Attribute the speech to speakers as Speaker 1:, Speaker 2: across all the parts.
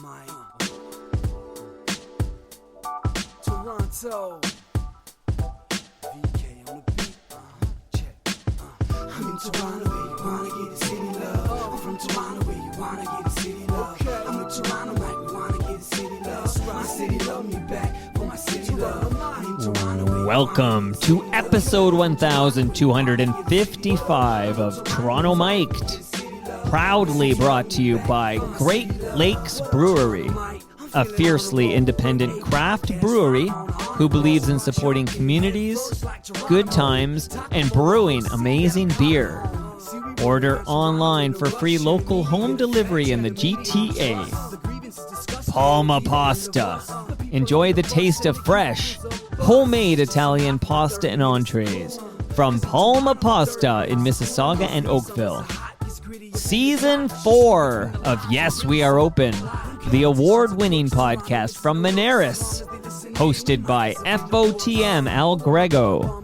Speaker 1: my Toronto. VK on the beat. Check. I'm in Toronto where you wanna get a city love. I'm from Toronto where you wanna get a city love. I'm in Toronto like we wanna get a city love. My city love me back for my city love. I'm in Toronto.
Speaker 2: Welcome to episode 1255 of Toronto Mic'd. Proudly brought to you by Great Lakes Brewery, a fiercely independent craft brewery who believes in supporting communities, good times, and brewing amazing beer. Order online for free local home delivery in the GTA. Palma Pasta. Enjoy the taste of fresh, homemade Italian pasta and entrees from Palma Pasta in Mississauga and Oakville. Season 4 of Yes, We Are Open, the award-winning podcast from Moneris, hosted by FOTM Al Grego.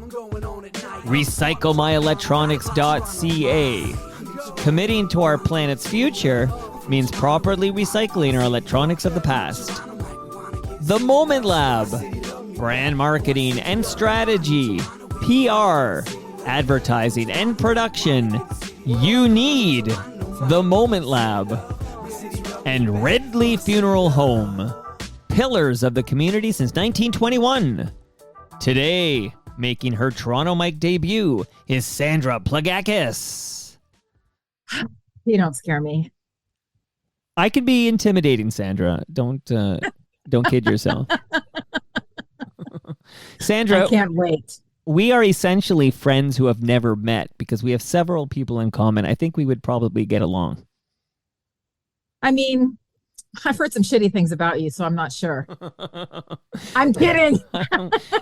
Speaker 2: RecycleMyElectronics.ca. Committing to our planet's future means properly recycling our electronics of the past. The Moment Lab. Brand marketing and strategy, PR, advertising and production. You need The Moment Lab. And Redley Funeral Home. Pillars of the community since 1921. Today, making her Toronto Mic debut is Sandra Plagakis.
Speaker 3: You don't scare me.
Speaker 2: I can be intimidating, Sandra. Don't kid yourself. Sandra,
Speaker 3: I can't wait.
Speaker 2: We are essentially friends who have never met because we have several people in common. I think we would probably get along.
Speaker 3: I mean, I've heard some shitty things about you, so I'm not sure. I'm kidding.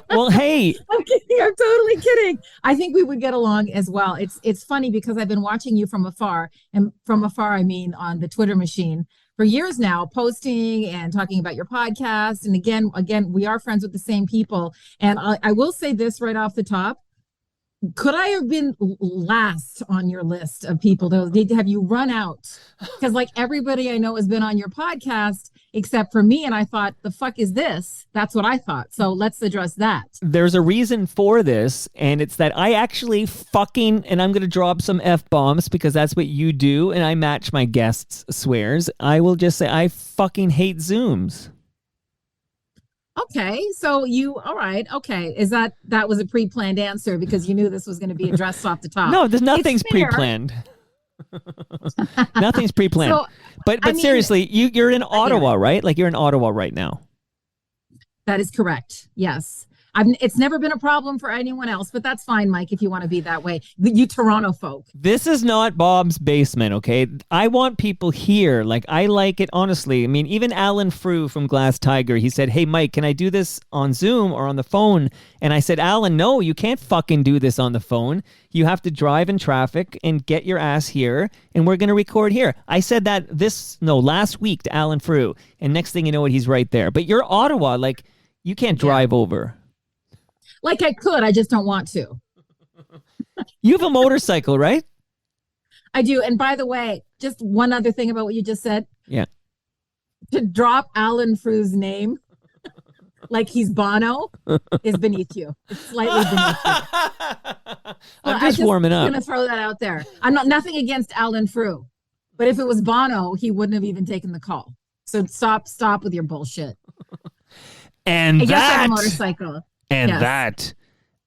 Speaker 2: Well, hey.
Speaker 3: I'm kidding. I'm totally kidding. I think we would get along as well. It's funny because I've been watching you from afar, and from afar I mean on the Twitter machine for years now, posting and talking about your podcast. And again, we are friends with the same people. And I will say this right off the top. Could I have been last on your list of people? Have you run out? Because like everybody I know has been on your podcast except for me. And I thought, the fuck is this? That's what I thought. So let's address that.
Speaker 2: There's a reason for this. And it's that I actually and I'm going to drop some F-bombs because that's what you do. And I match my guests' swears. I will just say I fucking hate Zooms.
Speaker 3: Okay, so all right, okay. That was a pre-planned answer because you knew this was going to be addressed off the top?
Speaker 2: No, nothing's pre-planned. Nothing's pre-planned. So, but seriously, you're in Ottawa, right? Like you're in Ottawa right now.
Speaker 3: That is correct. Yes. It's never been a problem for anyone else, but that's fine, Mike, if you want to be that way. You Toronto folk.
Speaker 2: This is not Bob's basement, okay? I want people here. Like, I like it, honestly. I mean, even Alan Frew from Glass Tiger, he said, hey, Mike, can I do this on Zoom or on the phone? And I said, Alan, no, you can't fucking do this on the phone. You have to drive in traffic and get your ass here, and we're going to record here. I said that last week to Alan Frew, and next thing you know, he's right there. But you're Ottawa, like, you can't drive over.
Speaker 3: Like I could, I just don't want to.
Speaker 2: You have a motorcycle, right?
Speaker 3: I do. And by the way, just one other thing about what you just said.
Speaker 2: Yeah.
Speaker 3: To drop Alan Frew's name like he's Bono is beneath you. It's slightly beneath you.
Speaker 2: I'm just warming up.
Speaker 3: I'm going to throw that out there. I'm nothing against Alan Frew. But if it was Bono, he wouldn't have even taken the call. So stop with your bullshit.
Speaker 2: And
Speaker 3: I have a motorcycle.
Speaker 2: And
Speaker 3: yes.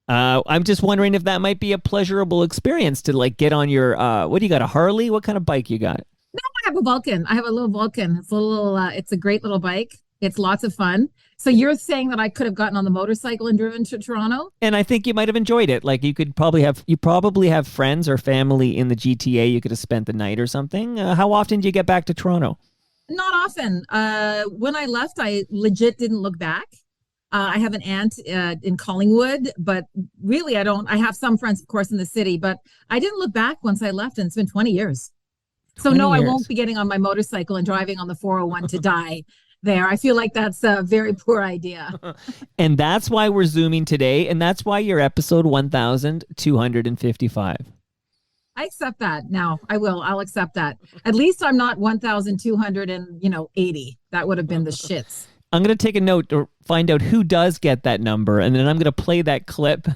Speaker 2: I'm just wondering if that might be a pleasurable experience to like get on your, what do you got, a Harley? What kind of bike you got?
Speaker 3: No, I have a Vulcan. I have a little Vulcan. It's a great little bike. It's lots of fun. So you're saying that I could have gotten on the motorcycle and driven to Toronto? And
Speaker 2: I think you might have enjoyed it. Like you probably have friends or family in the GTA. You could have spent the night or something. How often do you get back to Toronto?
Speaker 3: Not often. When I left, I legit didn't look back. I have an aunt in Collingwood, but really I don't. I have some friends, of course, in the city, but I didn't look back once I left, and it's been 20 years. So no, I won't be getting on my motorcycle and driving on the 401 to die there. I feel like that's a very poor idea.
Speaker 2: And that's why we're Zooming today, and that's why you're episode 1255.
Speaker 3: I accept that. Now I will. I'll accept that. At least I'm not 1,280. That would have been the shits.
Speaker 2: I'm going to take a note to find out who does get that number, and then I'm going to play that clip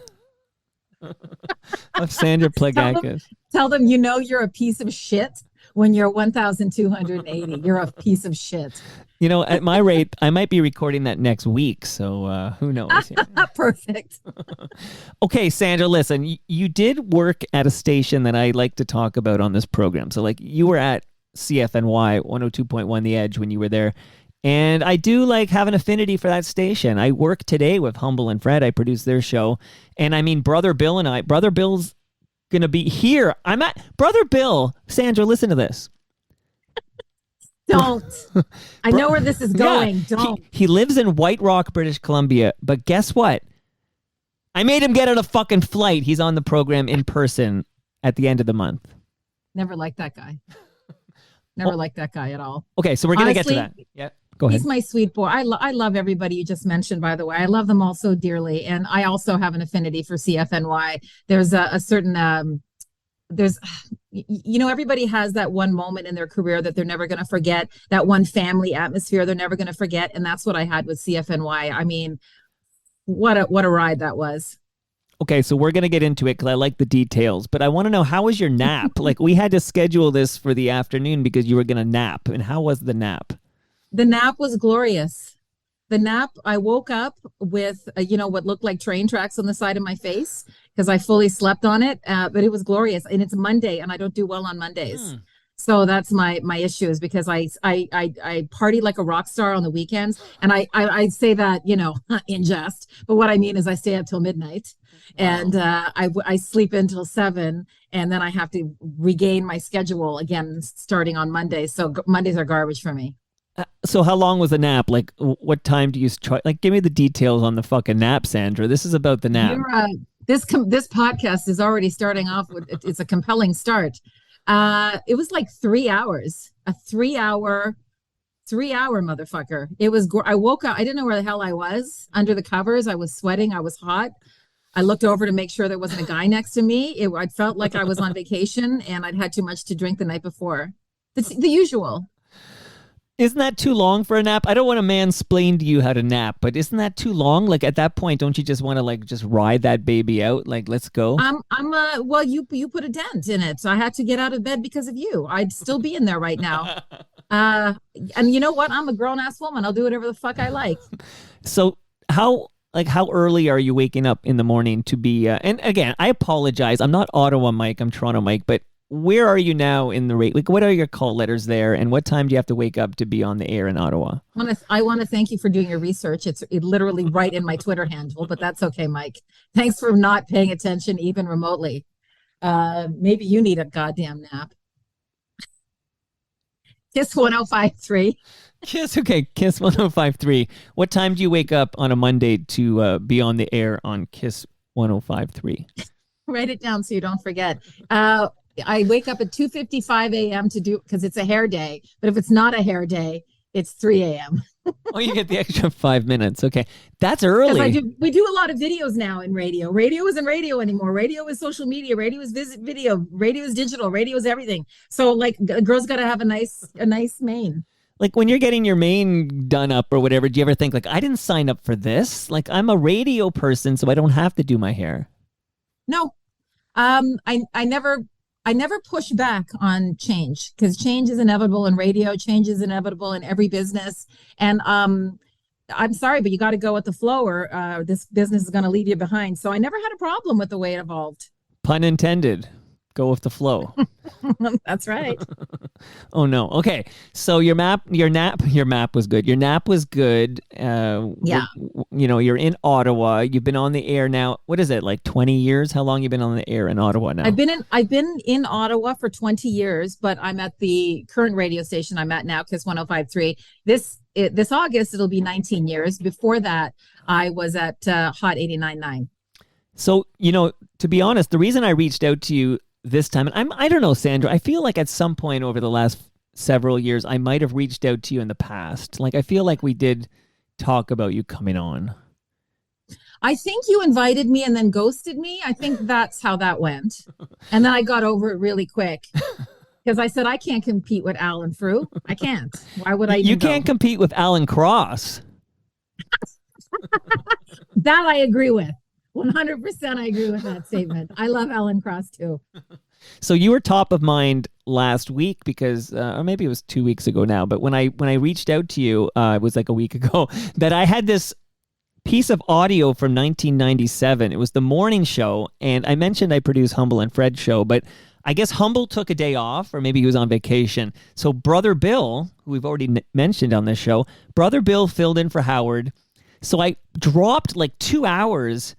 Speaker 2: of Sandra Plagakis.
Speaker 3: Tell them you're a piece of shit when you're 1,280. You're a piece of shit.
Speaker 2: At my rate, I might be recording that next week, so who knows?
Speaker 3: Perfect.
Speaker 2: Okay, Sandra, listen, you did work at a station that I like to talk about on this program. So, you were at CFNY 102.1 The Edge when you were there. And I do have an affinity for that station. I work today with Humble and Fred. I produce their show. And I mean, Brother Bill's going to be here. I'm at Brother Bill. Sandra, listen to this.
Speaker 3: Don't. I know where this is going. Yeah, don't.
Speaker 2: He lives in White Rock, British Columbia. But guess what? I made him get on a fucking flight. He's on the program in person at the end of the month.
Speaker 3: Never liked that guy. Never liked that guy at all.
Speaker 2: Okay, so we're going to get to that. Yeah. Go ahead.
Speaker 3: He's my sweet boy. I love everybody you just mentioned, by the way. I love them all so dearly. And I also have an affinity for CFNY. There's a certain, everybody has that one moment in their career that they're never going to forget, that one family atmosphere they're never going to forget. And that's what I had with CFNY. I mean, what a ride that was.
Speaker 2: Okay, so we're going to get into it because I like the details, but I want to know, how was your nap? We had to schedule this for the afternoon because you were going to nap. And how was the nap?
Speaker 3: The nap was glorious. The nap, I woke up with, what looked like train tracks on the side of my face because I fully slept on it, but it was glorious. And it's Monday, and I don't do well on Mondays. So that's my issue, is because I party like a rock star on the weekends. And I say that, in jest, but what I mean is I stay up till midnight. And I sleep until 7, and then I have to regain my schedule again starting on Monday. So Mondays are garbage for me.
Speaker 2: So how long was the nap? What time do you try? Give me the details on the fucking nap, Sandra. This is about the nap.
Speaker 3: This podcast is already starting off with, it's a compelling start. It was 3 hours, a 3-hour motherfucker. It was, I woke up, I didn't know where the hell I was under the covers. I was sweating. I was hot. I looked over to make sure there wasn't a guy next to me. I felt like I was on vacation and I'd had too much to drink the night before. It's the usual.
Speaker 2: Isn't that too long for a nap? I don't want to mansplain to you how to nap, but isn't that too long? At that point, don't you just want to just ride that baby out? Let's go.
Speaker 3: Well, you put a dent in it. So I had to get out of bed because of you. I'd still be in there right now. And you know what? I'm a grown ass woman. I'll do whatever the fuck I like.
Speaker 2: So how early are you waking up in the morning to be, and again, I apologize. I'm not Ottawa Mike, I'm Toronto Mike, but where are you now in the rate? What are your call letters there? And what time do you have to wake up to be on the air in Ottawa?
Speaker 3: I want to thank you for doing your research. It's literally right in my Twitter handle, but that's okay, Mike. Thanks for not paying attention even remotely. Maybe you need a goddamn nap. Kiss 105.3.
Speaker 2: Kiss 105.3. What time do you wake up on a Monday to be on the air on Kiss 105.3?
Speaker 3: Write it down so you don't forget. I wake up at 2:55 a.m. to do, because it's a hair day. But if it's not a hair day, it's 3 a.m.
Speaker 2: Oh, you get the extra 5 minutes. Okay. That's early.
Speaker 3: We do a lot of videos now in radio. Radio isn't radio anymore. Radio is social media. Radio is video. Radio is digital. Radio is everything. So a girl's got to have a nice mane.
Speaker 2: When you're getting your mane done up or whatever, do you ever think I didn't sign up for this? I'm a radio person, so I don't have to do my hair.
Speaker 3: No. I never push back on change, because change is inevitable in radio. Change is inevitable in every business. And I'm sorry, but you got to go with the flow, or this business is going to leave you behind. So I never had a problem with the way it evolved.
Speaker 2: Pun intended. Go with the flow.
Speaker 3: That's right.
Speaker 2: Oh no. Okay. So your map was good. Your nap was good.
Speaker 3: Yeah.
Speaker 2: You're in Ottawa. You've been on the air now. What is it, 20 years? How long you been on the air in Ottawa now?
Speaker 3: I've been in Ottawa for 20 years, but I'm at the current radio station I'm at now, Kiss 105.3. This August it'll be 19 years. Before that, I was at Hot 89.9.
Speaker 2: So, to be honest, the reason I reached out to you this time, and I don't know, Sandra, I feel like at some point over the last several years, I might have reached out to you in the past. I feel like we did talk about you coming on.
Speaker 3: I think you invited me and then ghosted me. I think that's how that went. And then I got over it really quick because I said, I can't compete with Alan Frew. I can't. Why would I?
Speaker 2: You can't compete with Alan Cross.
Speaker 3: That I agree with. 100% I agree with that statement. I love Alan Cross too.
Speaker 2: So you were top of mind last week because, or maybe it was 2 weeks ago now, but when I reached out to you, it was like a week ago, that I had this piece of audio from 1997. It was the morning show, and I mentioned I produced Humble and Fred's show, but I guess Humble took a day off, or maybe he was on vacation. So Brother Bill, who we've already mentioned on this show, Brother Bill filled in for Howard. So I dropped like 2 hours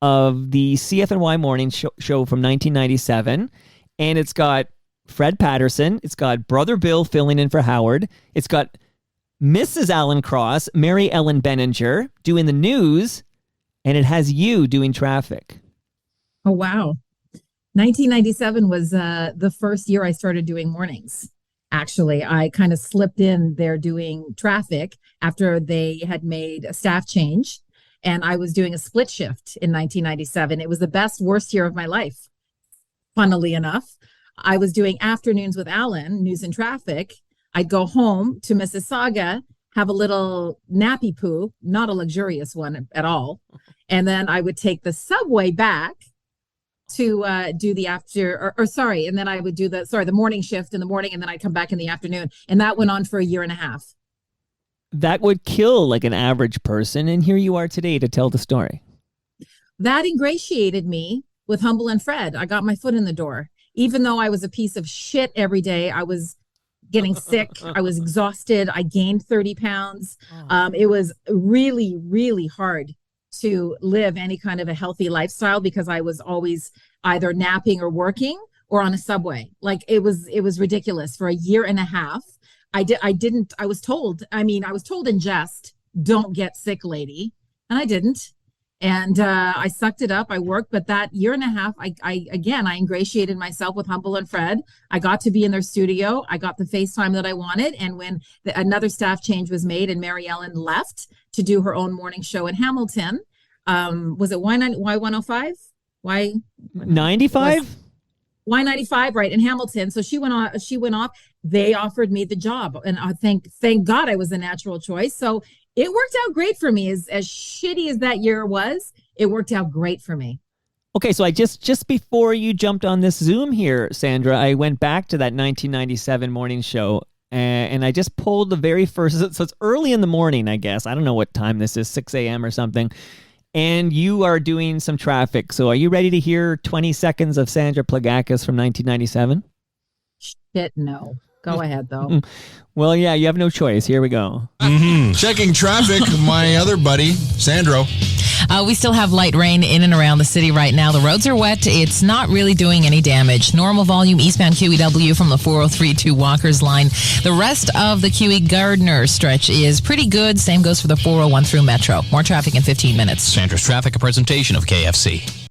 Speaker 2: of the CFNY morning show from 1997, and it's got Fred Patterson, it's got Brother Bill filling in for Howard, it's got Mrs. Alan Cross, Mary Ellen Benninger, doing the news, and it has you doing traffic.
Speaker 3: Oh, wow. 1997 was the first year I started doing mornings. Actually, I kind of slipped in there doing traffic after they had made a staff change, and I was doing a split shift in 1997. It was the best, worst year of my life, funnily enough. I was doing afternoons with Alan, news and traffic. I'd go home to Mississauga, have a little nappy poo, not a luxurious one at all. And then I would take the subway back to do the and then I would do the morning shift in the morning, and then I'd come back in the afternoon. And that went on for a year and a half.
Speaker 2: That would kill like an average person, and here you are today to tell the story.
Speaker 3: That ingratiated me with Humble and Fred. I got my foot in the door. Even though I was a piece of shit every day, I was getting sick. I was exhausted. I gained 30 pounds. It was really, really hard to live any kind of a healthy lifestyle because I was always either napping or working or on a subway. Like it was ridiculous. For a year and a half, I was told in jest, don't get sick, lady. And I didn't. And I sucked it up. I worked, but that year and a half, I ingratiated myself with Humble and Fred. I got to be in their studio. I got the FaceTime that I wanted. And when another staff change was made and Mary Ellen left to do her own morning show in Hamilton, was it Y105?
Speaker 2: Y95?
Speaker 3: Y95, right, in Hamilton. So she went off. They offered me the job. And I thank God I was a natural choice. So it worked out great for me. As shitty as that year was, it worked out great for me.
Speaker 2: Okay, so I just before you jumped on this Zoom here, Sandra, I went back to that 1997 morning show, and I just pulled the very first, so it's early in the morning, I guess. I don't know what time this is, 6 a.m. or something. And you are doing some traffic. So are you ready to hear 20 seconds of Sandra Plagakis from 1997?
Speaker 3: Shit, no. Go ahead, though.
Speaker 2: Well, yeah, you have no choice. Here we go.
Speaker 4: Checking traffic, my other buddy, Sandro.
Speaker 5: We still have light rain in and around the city right now. The roads are wet. It's not really doing any damage. Normal volume eastbound QEW from the 403 to Walker's line. The rest of the QE Gardner stretch is pretty good. Same goes for the 401 through Metro. More traffic in 15 minutes.
Speaker 4: Sandra's Traffic, a presentation of KFC.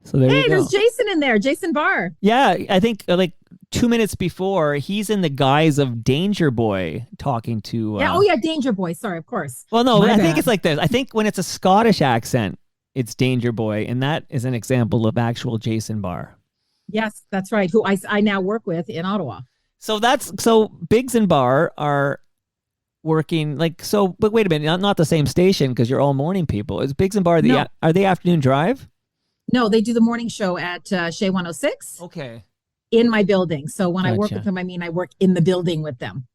Speaker 2: So there you go.
Speaker 3: There's Jason in there. Jason Barr.
Speaker 2: Yeah, I think like 2 minutes before, he's in the guise of Danger Boy talking to...
Speaker 3: Danger Boy. Sorry, of course.
Speaker 2: Well, no, I think it's like this. I think when it's a Scottish accent, it's Danger Boy, and that is an example of actual Jason Barr.
Speaker 3: Yes, that's right, who I now work with in Ottawa.
Speaker 2: So Biggs and Barr are working, but wait a minute, not the same station because you're all morning people. Is Biggs and Barr, are they afternoon drive?
Speaker 3: No, they do the morning show at Shea 106.
Speaker 2: Okay.
Speaker 3: In my building. So when I work
Speaker 2: Gotcha.
Speaker 3: with them, I work in the building with them.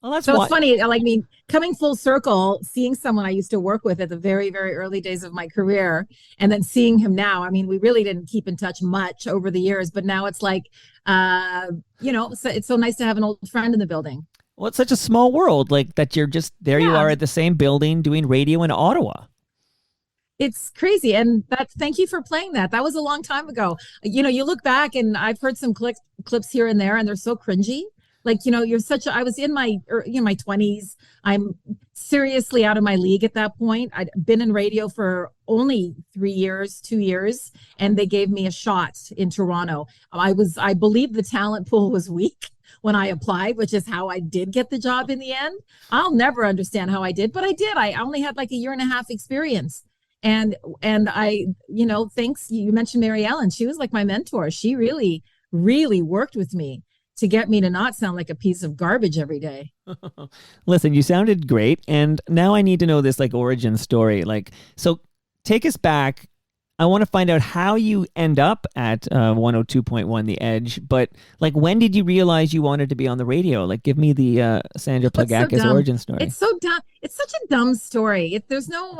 Speaker 2: Well, that's
Speaker 3: so it's funny. Coming full circle, seeing someone I used to work with at the very, very early days of my career, and then seeing him now. We really didn't keep in touch much over the years, but now it's like, so it's so nice to have an old friend in the building.
Speaker 2: Well, it's such a small world, like that you're just there. Yeah. You are at the same building doing radio in Ottawa.
Speaker 3: It's crazy. And thank you for playing that. That was a long time ago. You look back and I've heard some clips here and there, and they're so cringy. I was in my 20s. I'm seriously out of my league at that point. I'd been in radio for only 2 years, and they gave me a shot in Toronto. I believe the talent pool was weak when I applied, which is how I did get the job in the end. I'll never understand how I did, but I did. I only had like a year and a half experience. And I, thanks, you mentioned Mary Ellen. She was like my mentor. She really, really worked with me to get me to not sound like a piece of garbage every day.
Speaker 2: Listen, you sounded great. And now I need to know this like origin story. Like, so take us back. I want to find out how you end up at 102.1 The Edge, but like when did you realize you wanted to be on the radio? Like give me the Sandra Plagakis origin story.
Speaker 3: It's so dumb. It's such a dumb story. There's no,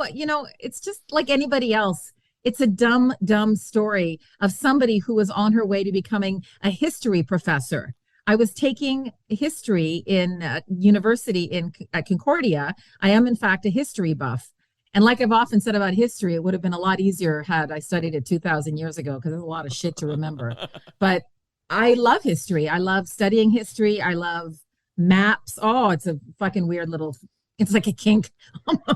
Speaker 3: it's just like anybody else. It's a dumb, dumb story of somebody who was on her way to becoming a history professor. I was taking history in university at Concordia. I am in fact a history buff. And like I've often said about history, it would have been a lot easier had I studied it 2,000 years ago because there's a lot of shit to remember. But I love history. I love studying history. I love maps. Oh, it's a fucking weird it's like a kink.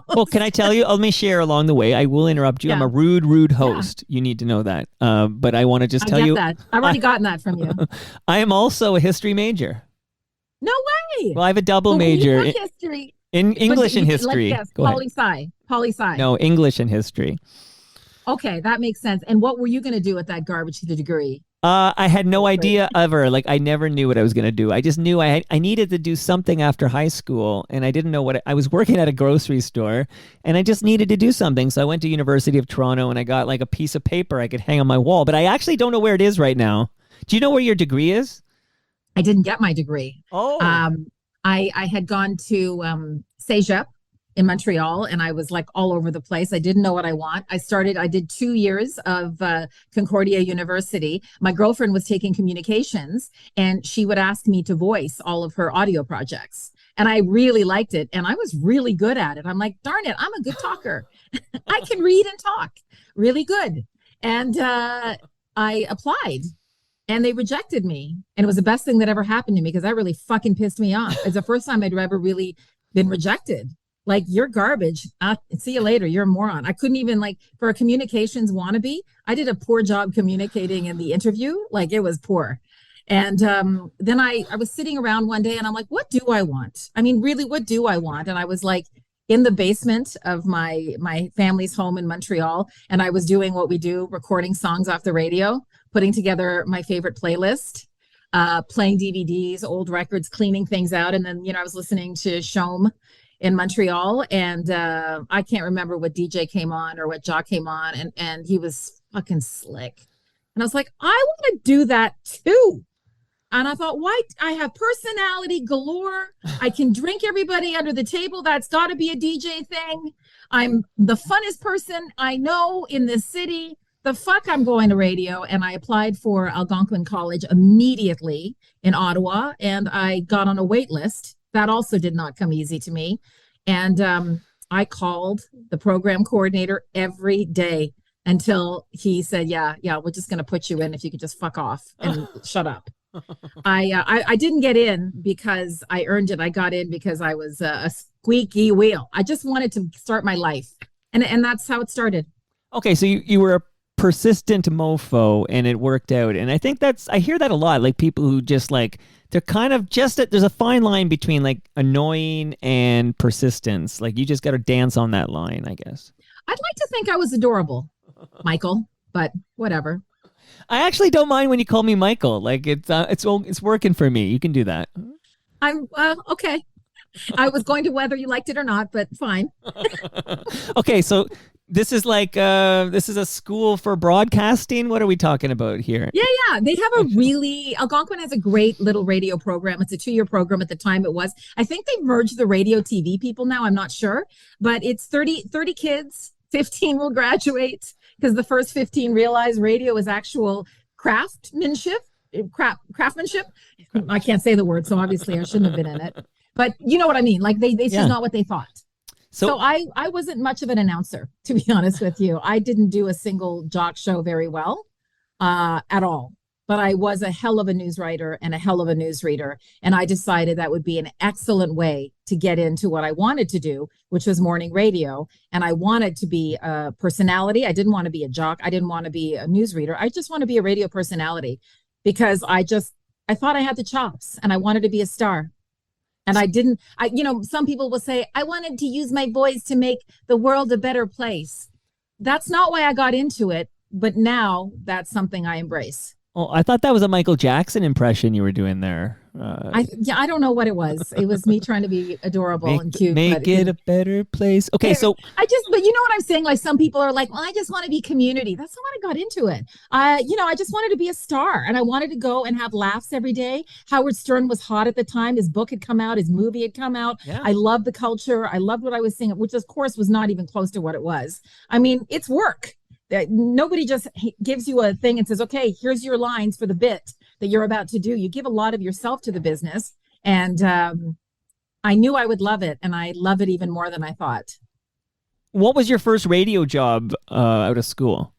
Speaker 2: Well, can I tell you? Let me share along the way. I will interrupt you. Yeah. I'm a rude host. Yeah. You need to know that. But I want to just tell you.
Speaker 3: That. I've already gotten that from you.
Speaker 2: I am also a history major.
Speaker 3: No way.
Speaker 2: Well, I have a double major.
Speaker 3: History.
Speaker 2: In English and history.
Speaker 3: Poli-sci.
Speaker 2: No, English and history.
Speaker 3: Okay, that makes sense. And what were you going to do with that garbage degree?
Speaker 2: I had no idea ever. Like I never knew what I was going to do. I just knew I needed to do something after high school, and I didn't know what I was working at a grocery store, and I just needed to do something. So I went to University of Toronto, and I got like a piece of paper I could hang on my wall. But I actually don't know where it is right now. Do you know where your degree is?
Speaker 3: I didn't get my degree.
Speaker 2: Oh.
Speaker 3: I had gone to Cégep in Montreal, and I was like all over the place. I didn't know what I want. I did 2 years of Concordia University. My girlfriend was taking communications, and she would ask me to voice all of her audio projects. And I really liked it, and I was really good at it. I'm like, darn it, I'm a good talker. I can read and talk really good. And I applied. And they rejected me. And it was the best thing that ever happened to me because that really fucking pissed me off. It's the first time I'd ever really been rejected. Like, you're garbage. See you later. You're a moron. I couldn't even, like, for a communications wannabe, I did a poor job communicating in the interview. Like, it was poor. And then I was sitting around one day and I'm like, what do I want? I mean, really, what do I want? And I was like in the basement of my family's home in Montreal. And I was doing what we do, recording songs off the radio, putting together my favorite playlist, playing DVDs, old records, cleaning things out. And then, I was listening to Shom in Montreal, and I can't remember what DJ came on or what Jock came on, and he was fucking slick. And I was like, I want to do that too. And I thought, why? I have personality galore. I can drink everybody under the table. That's got to be a DJ thing. I'm the funnest person I know in this city. The fuck, I'm going to radio. And I applied for Algonquin College immediately in Ottawa, and I got on a wait list. That also did not come easy to me. And I called the program coordinator every day until he said, yeah, we're just going to put you in if you could just fuck off and shut up. I didn't get in because I earned it. I got in because I was a squeaky wheel. I just wanted to start my life. And that's how it started.
Speaker 2: Okay, so you were a persistent mofo and it worked out. And I think I hear that a lot. Like people who just like, they're kind of there's a fine line between like annoying and persistence. Like you just got to dance on that line, I guess.
Speaker 3: I'd like to think I was adorable, Michael, but whatever.
Speaker 2: I actually don't mind when you call me Michael. Like it's working for me. You can do that.
Speaker 3: I'm okay. I was going to whether you liked it or not, but fine.
Speaker 2: Okay, so this is like this is a school for broadcasting. What are we talking about here?
Speaker 3: Yeah. They have Algonquin has a great little radio program. It's a 2-year program. At the time it was. I think they've merged the radio TV people now. I'm not sure, but it's 30 kids. 15 will graduate because the first 15 realize radio is actual craftsmanship. I can't say the word, so obviously I shouldn't have been in it. But you know what I mean? Like it's just not what they thought. So I wasn't much of an announcer, to be honest with you. I didn't do a single jock show very well at all. But I was a hell of a news writer and a hell of a newsreader. And I decided that would be an excellent way to get into what I wanted to do, which was morning radio. And I wanted to be a personality. I didn't want to be a jock. I didn't want to be a newsreader. I just want to be a radio personality because I thought I had the chops and I wanted to be a star. And I didn't, some people will say, I wanted to use my voice to make the world a better place. That's not why I got into it, but now that's something I embrace.
Speaker 2: Oh, I thought that was a Michael Jackson impression you were doing there.
Speaker 3: I don't know what it was. It was me trying to be adorable and cute.
Speaker 2: Make it a better place. Okay, so
Speaker 3: but you know what I'm saying? Like some people are like, well, I just want to be community. That's not what I got into it. I just wanted to be a star and I wanted to go and have laughs every day. Howard Stern was hot at the time. His book had come out. His movie had come out.
Speaker 2: Yeah.
Speaker 3: I loved the culture. I loved what I was seeing, which of course was not even close to what it was. I mean, it's work. Nobody just gives you a thing and says, okay, here's your lines for the bit that you're about to do. You give a lot of yourself to the business. And I knew I would love it. And I love it even more than I thought.
Speaker 2: what was your first radio job out of school?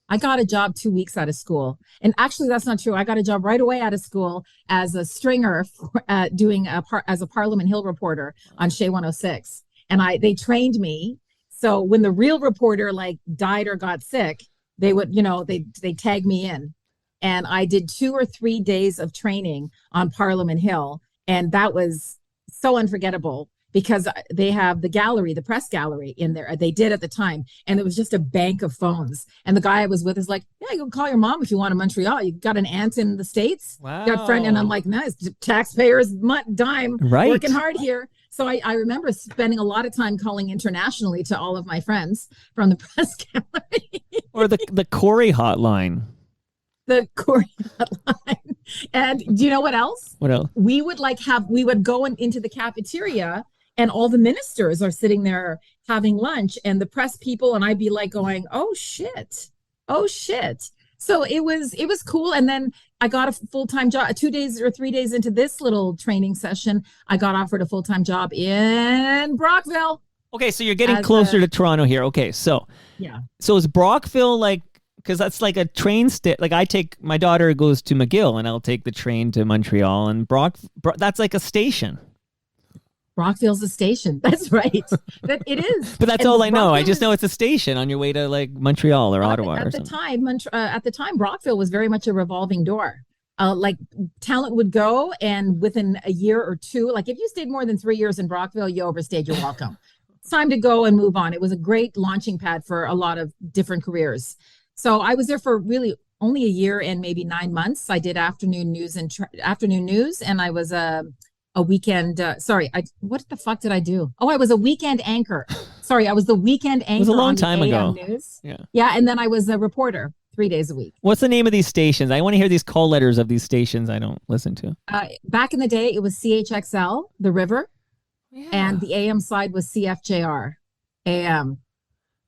Speaker 3: I got a job 2 weeks out of school. And actually, that's not true. I got a job right away out of school as a stringer as a Parliament Hill reporter on Shea 106. And they trained me. So when the real reporter died or got sick, they would, they tag me in. And I did 2 or 3 days of training on Parliament Hill. And that was so unforgettable because they have the gallery, the press gallery in there. They did at the time. And it was just a bank of phones. And the guy I was with is like, yeah, you can call your mom if you want in Montreal. You got an aunt in the States.
Speaker 2: Wow.
Speaker 3: You got a friend. And I'm like, nice, taxpayers dime,
Speaker 2: right.
Speaker 3: Working hard here. So I remember spending a lot of time calling internationally to all of my friends from the press gallery.
Speaker 2: Or the Corey hotline.
Speaker 3: The Corey hotline. And do you know what else?
Speaker 2: What else?
Speaker 3: We would go into the cafeteria and all the ministers are sitting there having lunch and the press people. And I'd be like going, oh shit. So it was cool. And then I got a full-time job 2 days or 3 days into this little training session. I got offered a full-time job in Brockville.
Speaker 2: Okay, so you're getting closer to Toronto here. Okay, so
Speaker 3: yeah.
Speaker 2: So is Brockville because that's like a train my daughter goes to McGill and I'll take the train to Montreal and that's like a station.
Speaker 3: Brockville's a station. That's right. That it is.
Speaker 2: But that's all I know. I just know it's a station on your way to Montreal or Ottawa or something.
Speaker 3: At the time, Brockville was very much a revolving door. Talent would go, and within a year or two, if you stayed more than 3 years in Brockville, you overstayed your welcome. It's time to go and move on. It was a great launching pad for a lot of different careers. So I was there for really only a year and maybe 9 months. I did afternoon news, and I was a weekend. What the fuck did I do? Oh, I was a weekend anchor. Sorry, I was the weekend anchor. It was
Speaker 2: a long time ago.
Speaker 3: News.
Speaker 2: Yeah.
Speaker 3: Yeah, and then I was a reporter 3 days a week.
Speaker 2: What's the name of these stations? I want to hear these call letters of these stations I don't listen to.
Speaker 3: Back in the day, it was CHXL, The River, and the AM side was CFJR, AM.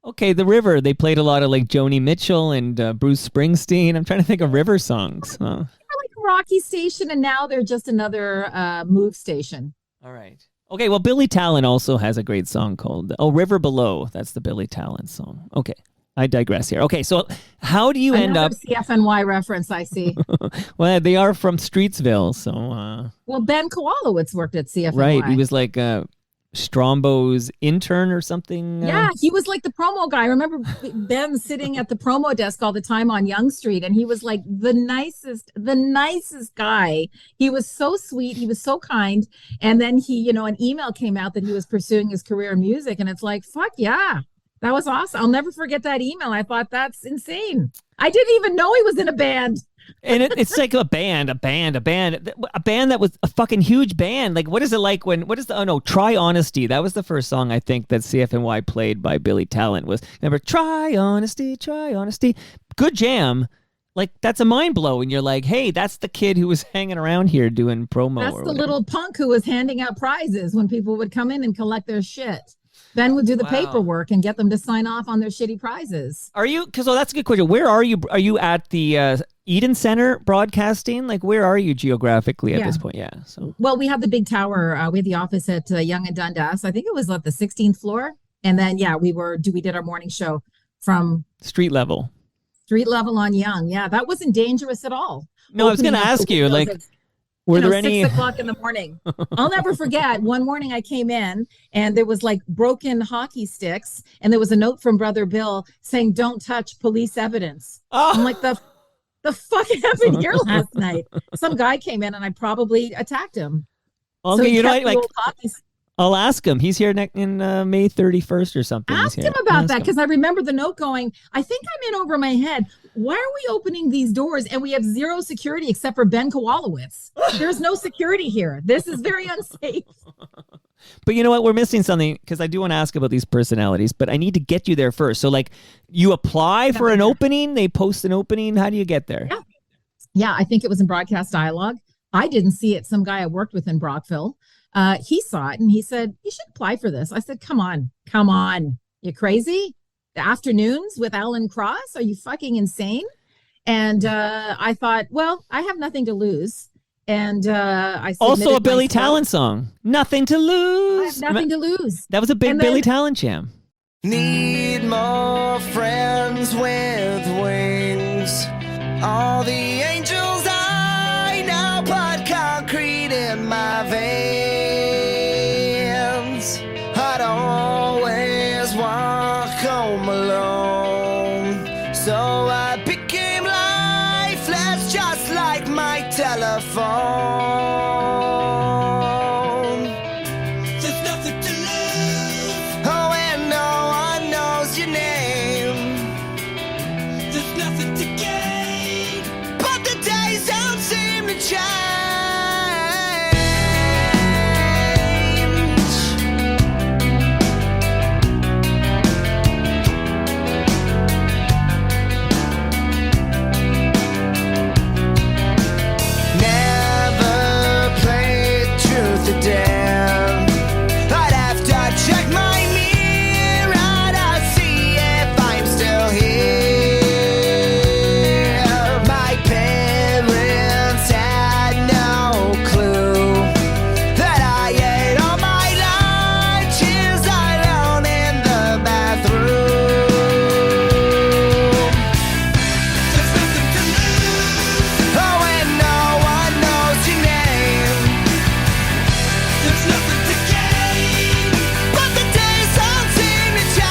Speaker 2: Okay, The River. They played a lot of Joni Mitchell and Bruce Springsteen. I'm trying to think of river songs. Huh?
Speaker 3: Rocky station, and now they're just another move station.
Speaker 2: All right. Okay, well, Billy Talent also has a great song called River Below. That's the Billy Talent song. Okay, I digress here. Okay, so how do you end up...
Speaker 3: CFNY reference, I see.
Speaker 2: Well, they are from Streetsville, so...
Speaker 3: Well, Ben Kowalowitz worked at CFNY.
Speaker 2: Right, he was Strombo's intern or something.
Speaker 3: Yeah, he was the promo guy. I remember Ben sitting at the promo desk all the time on Yonge Street, and he was the nicest guy. He was so sweet. He was so kind. And then he, an email came out that he was pursuing his career in music, and it's fuck yeah, that was awesome. I'll never forget that email. I thought that's insane. I didn't even know he was in a band.
Speaker 2: And it's like a band that was a fucking huge band. What is it like Try Honesty. That was the first song I think that CFNY played by Billy Talent was, remember, Try Honesty. Good jam. That's a mind blow. And you're hey, that's the kid who was hanging around here doing promo.
Speaker 3: That's the little punk who was handing out prizes when people would come in and collect their shit. Ben would do the paperwork and get them to sign off on their shitty prizes. Are you?
Speaker 2: Because that's a good question. Where are you? Are you at the Eden Center broadcasting? Where are you geographically at this point? Yeah. So.
Speaker 3: Well, we have the big tower. We had the office at Yonge and Dundas. I think it was the 16th floor. And then, we did our morning show from
Speaker 2: street level
Speaker 3: on Yonge. Yeah, that wasn't dangerous at all.
Speaker 2: No, I was going to ask you, were there any
Speaker 3: 6 o'clock in the morning? I'll never forget. One morning I came in and there was broken hockey sticks, and there was a note from Brother Bill saying, "Don't touch police evidence." Oh. I'm the fuck happened here last night? Some guy came in and I probably attacked him.
Speaker 2: Okay, I'll ask him. He's here in May 31st or something.
Speaker 3: Ask him about that, because I remember the note going, I think I'm in over my head. Why are we opening these doors and we have zero security except for Ben Kowalowitz? There's no security here. This is very unsafe.
Speaker 2: But you know what? We're missing something, because I do want to ask about these personalities, but I need to get you there first. So like you apply for an opening, they post an opening. How do you get there?
Speaker 3: Yeah, I think it was in Broadcast Dialogue. I didn't see it. Some guy I worked with in Brockville, he saw it and he said, you should apply for this. I said, come on. You crazy? The afternoons with Alan Cross? Are you fucking insane? And I thought, well, I have nothing to lose. And I
Speaker 2: also a Billy Talent song. Nothing to lose.
Speaker 3: I have nothing to lose.
Speaker 2: That was a big Billy Talent jam.
Speaker 1: Need more friends with wings. All the angels I know put concrete in my veins. I'd always walk home alone. So I became lifeless, just like my telephone. There's nothing to lose. Oh, and no one knows your name. There's nothing to gain. But the days don't seem to change. Never played truth or dare. I'd have to check my mirror to see if I'm still here. My parents had no clue that I ate all my lunches alone in the bathroom. There's nothing to lose. Oh, and no one knows your name. There's nothing to gain. But the days don't seem to change.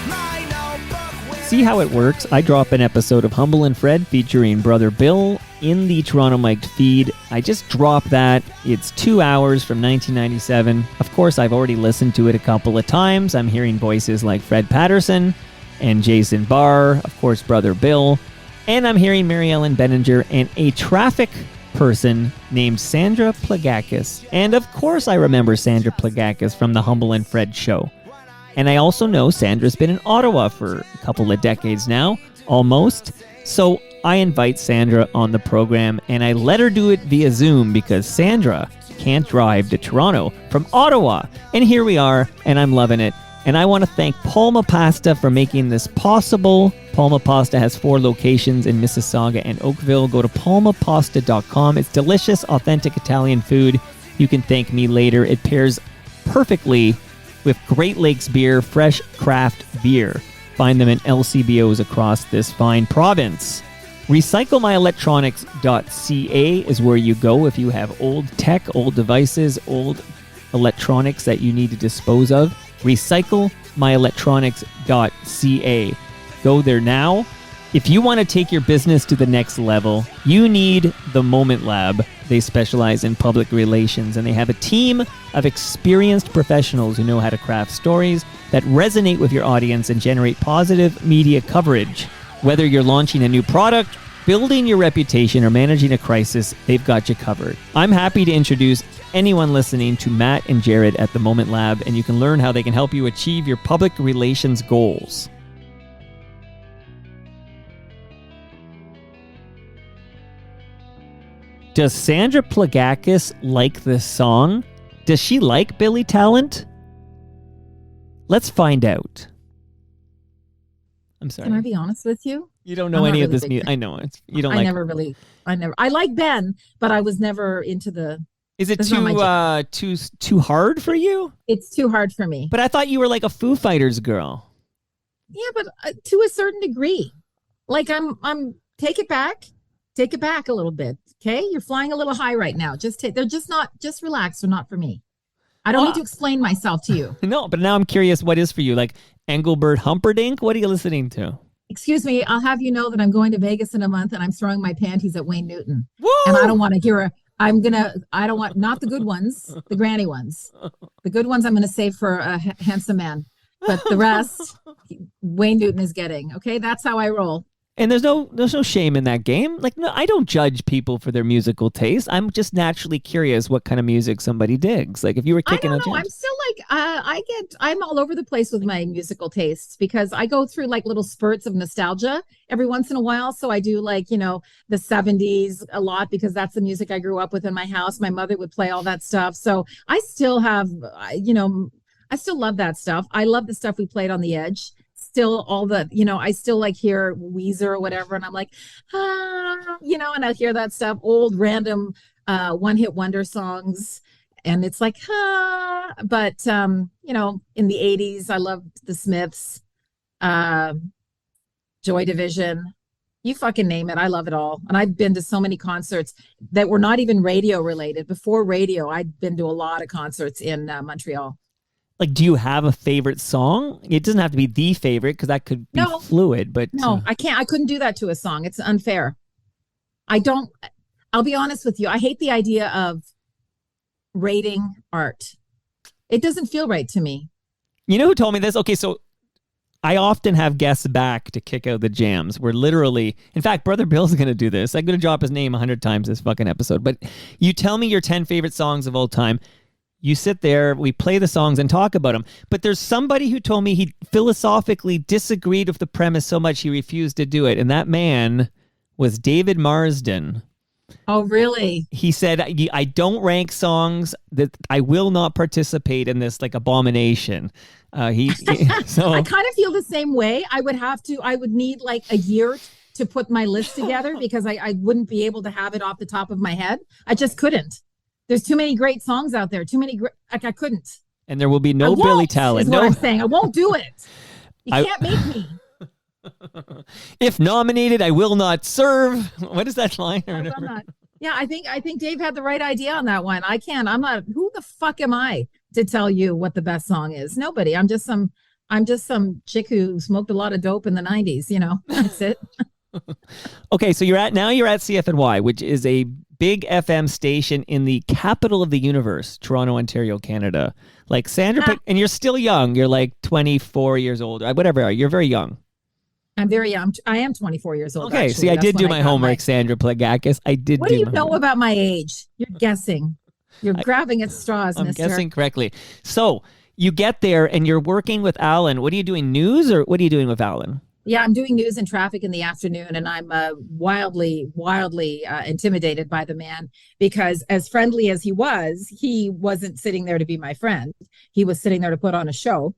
Speaker 1: My notebook will
Speaker 2: See how it works? I drop an episode of Humble and Fred featuring Brother Bill in the Toronto Mic'd feed. I just dropped that. It's 2 hours from 1997. Of course, I've already listened to it a couple of times. I'm hearing voices like Fred Patterson and Jason Barr, of course, Brother Bill. And I'm hearing Mary Ellen Benninger and a traffic person named Sandra Plagakis. And of course, I remember Sandra Plagakis from the Humble and Fred show. And I also know Sandra's been in Ottawa for a couple of decades now, almost. So I invite Sandra on the program, and I let her do it via Zoom because Sandra can't drive to Toronto from Ottawa. And here we are, and I'm loving it. And I want to thank Palma Pasta for making this possible. Palma Pasta has 4 locations in Mississauga and Oakville. Go to palmapasta.com. It's delicious, authentic Italian food. You can thank me later. It pairs perfectly with Great Lakes beer, fresh craft beer. Find them in LCBOs across this fine province. RecycleMyElectronics.ca is where you go if you have old tech, old devices, old electronics that you need to dispose of. RecycleMyElectronics.ca. Go there now. If you want to take your business to the next level, you need the Moment Lab. They specialize in public relations, and they have a team of experienced professionals who know how to craft stories that resonate with your audience and generate positive media coverage. Whether you're launching a new product, building your reputation, or managing a crisis, they've got you covered. I'm happy to introduce anyone listening to Matt and Jared at the Moment Lab, and you can learn how they can help you achieve your public relations goals. Does Sandra Plagakis like this song? Does she like Billy Talent? Let's find out. I'm sorry.
Speaker 3: Can I be honest with you?
Speaker 2: You don't know any of this music. I know it. You don't like.
Speaker 3: I like Ben, but I was never into the.
Speaker 2: Is it too hard for you?
Speaker 3: It's too hard for me.
Speaker 2: But I thought you were like a Foo Fighters girl.
Speaker 3: Yeah, but to a certain degree, like I'm take it back a little bit. Okay, you're flying a little high right now. Just relax. They're not for me. I don't need to explain myself to you.
Speaker 2: No, but now I'm curious. What is for you? Like Engelbert Humperdinck? What are you listening to?
Speaker 3: Excuse me. I'll have you know that I'm going to Vegas in a month, and I'm throwing my panties at Wayne Newton.
Speaker 2: Woo!
Speaker 3: And I don't want to hear I don't want, not the good ones, the granny ones. The good ones I'm going to save for a handsome man. But the rest, Wayne Newton is getting. Okay, that's how I roll.
Speaker 2: And there's no shame in that game. Like, no, I don't judge people for their musical taste. I'm just naturally curious what kind of music somebody digs. Like, if you were kicking
Speaker 3: I don't know. I'm still like, I'm all over the place with my musical tastes because I go through like little spurts of nostalgia every once in a while. So I do like, you know, the 70s a lot because that's the music I grew up with in my house. My mother would play all that stuff. So I still have, you know, I still love that stuff. I love the stuff we played on the Edge. Still all the, you know, I still like hear Weezer or whatever. And I'm like, you know, and I hear that stuff, old random one-hit wonder songs. And it's like, but, you know, in the 80s, I loved the Smiths, Joy Division, you fucking name it. I love it all. And I've been to so many concerts that were not even radio related. Before radio, I'd been to a lot of concerts in Montreal.
Speaker 2: Like, do you have a favorite song? It doesn't have to be the favorite because that could be fluid, but...
Speaker 3: No, I can't. I couldn't do that to a song. It's unfair. I'll be honest with you. I hate the idea of rating art. It doesn't feel right to me.
Speaker 2: You know who told me this? Okay, so I often have guests back to kick out the jams. We're literally... In fact, Brother Bill's going to do this. I'm going to drop his name 100 times this fucking episode. But you tell me your 10 favorite songs of all time. You sit there, we play the songs and talk about them. But there's somebody who told me he philosophically disagreed with the premise so much he refused to do it. And that man was David Marsden.
Speaker 3: Oh, really?
Speaker 2: He said, I don't rank songs, that I will not participate in this like abomination. So
Speaker 3: I kind of feel the same way. I would need like a year to put my list together because I wouldn't be able to have it off the top of my head. I just couldn't. There's too many great songs out there. Too many like I couldn't.
Speaker 2: And there will be no Billy Talent.
Speaker 3: No, I'm saying I won't do it. You can't make me.
Speaker 2: If nominated, I will not serve. What is that line?
Speaker 3: Yeah, I think Dave had the right idea on that one. I can't. I'm not. Who the fuck am I to tell you what the best song is? Nobody. I'm just some chick who smoked a lot of dope in the 90s. You know, that's it.
Speaker 2: Okay, so you're at CFNY, which is a big FM station in the capital of the universe, Toronto, Ontario, Canada. Like Sandra, and you're still young. You're like 24 years old, whatever. You're very young.
Speaker 3: I'm very young. I am 24 years old.
Speaker 2: Okay,
Speaker 3: actually.
Speaker 2: See, I did do my homework, Sandra Plagakis. I did.
Speaker 3: What do you know about my age? You're guessing. You're grabbing at straws,
Speaker 2: I'm
Speaker 3: mister.
Speaker 2: guessing correctly. So you get there and you're working with Alan. What are you doing? News, or what are you doing with Alan?
Speaker 3: Yeah, I'm doing news and traffic in the afternoon, and I'm wildly intimidated by the man because as friendly as he wasn't sitting there to be my friend. He was sitting there to put on a show,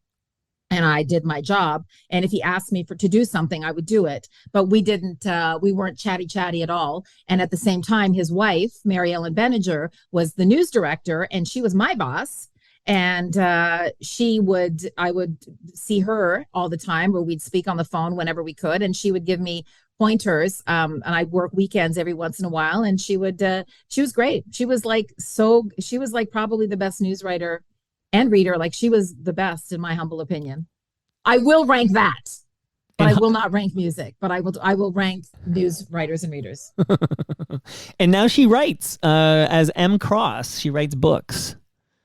Speaker 3: and I did my job. And if he asked me to do something, I would do it. But we weren't chatty at all. And at the same time, his wife, Mary Ellen Benninger, was the news director, and she was my boss. And I would see her all the time, or we'd speak on the phone whenever we could. And she would give me pointers. And I'd work weekends every once in a while. And she was great. She was like probably the best news writer and reader. Like she was the best in my humble opinion. I will rank that, but I will not rank music, but I will rank news writers and readers.
Speaker 2: And now she writes as M. Cross. She writes books.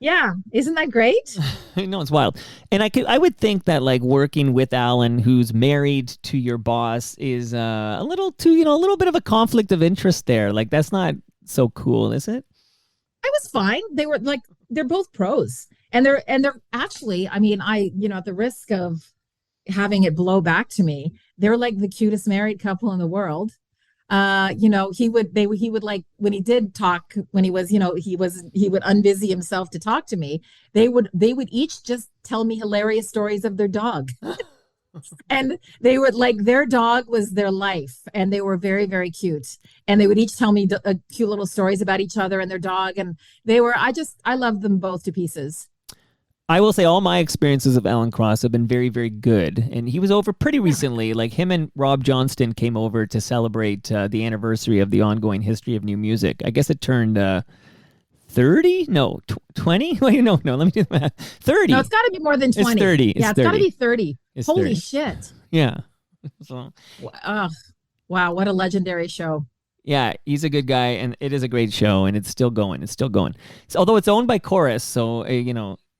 Speaker 3: Yeah, isn't that great?
Speaker 2: No, it's wild. And I would think that like working with Alan, who's married to your boss, is a little bit of a conflict of interest there. Like that's not so cool, is it?
Speaker 3: I was fine. They're both pros, and they're actually. I mean, at the risk of having it blow back to me, they're like the cutest married couple in the world. He would like when he did talk, when he would unbusy himself to talk to me. They would each just tell me hilarious stories of their dog. And they would like, their dog was their life, and they were very, very cute. And they would each tell me cute little stories about each other and their dog. And I loved them both to pieces.
Speaker 2: I will say all my experiences of Alan Cross have been very, very good. And he was over pretty recently. Like him and Rob Johnston came over to celebrate the anniversary of the ongoing history of new music. I guess it turned 30? No, 20? Wait, no, let me do the math. 30.
Speaker 3: No, it's got to be more than 20.
Speaker 2: It's 30.
Speaker 3: Yeah, it's got to be 30. Holy
Speaker 2: 30.
Speaker 3: shit.
Speaker 2: Yeah. So.
Speaker 3: Wow, what a legendary show.
Speaker 2: Yeah, he's a good guy, and it is a great show, and it's still going. It's still going. So, although it's owned by Chorus, so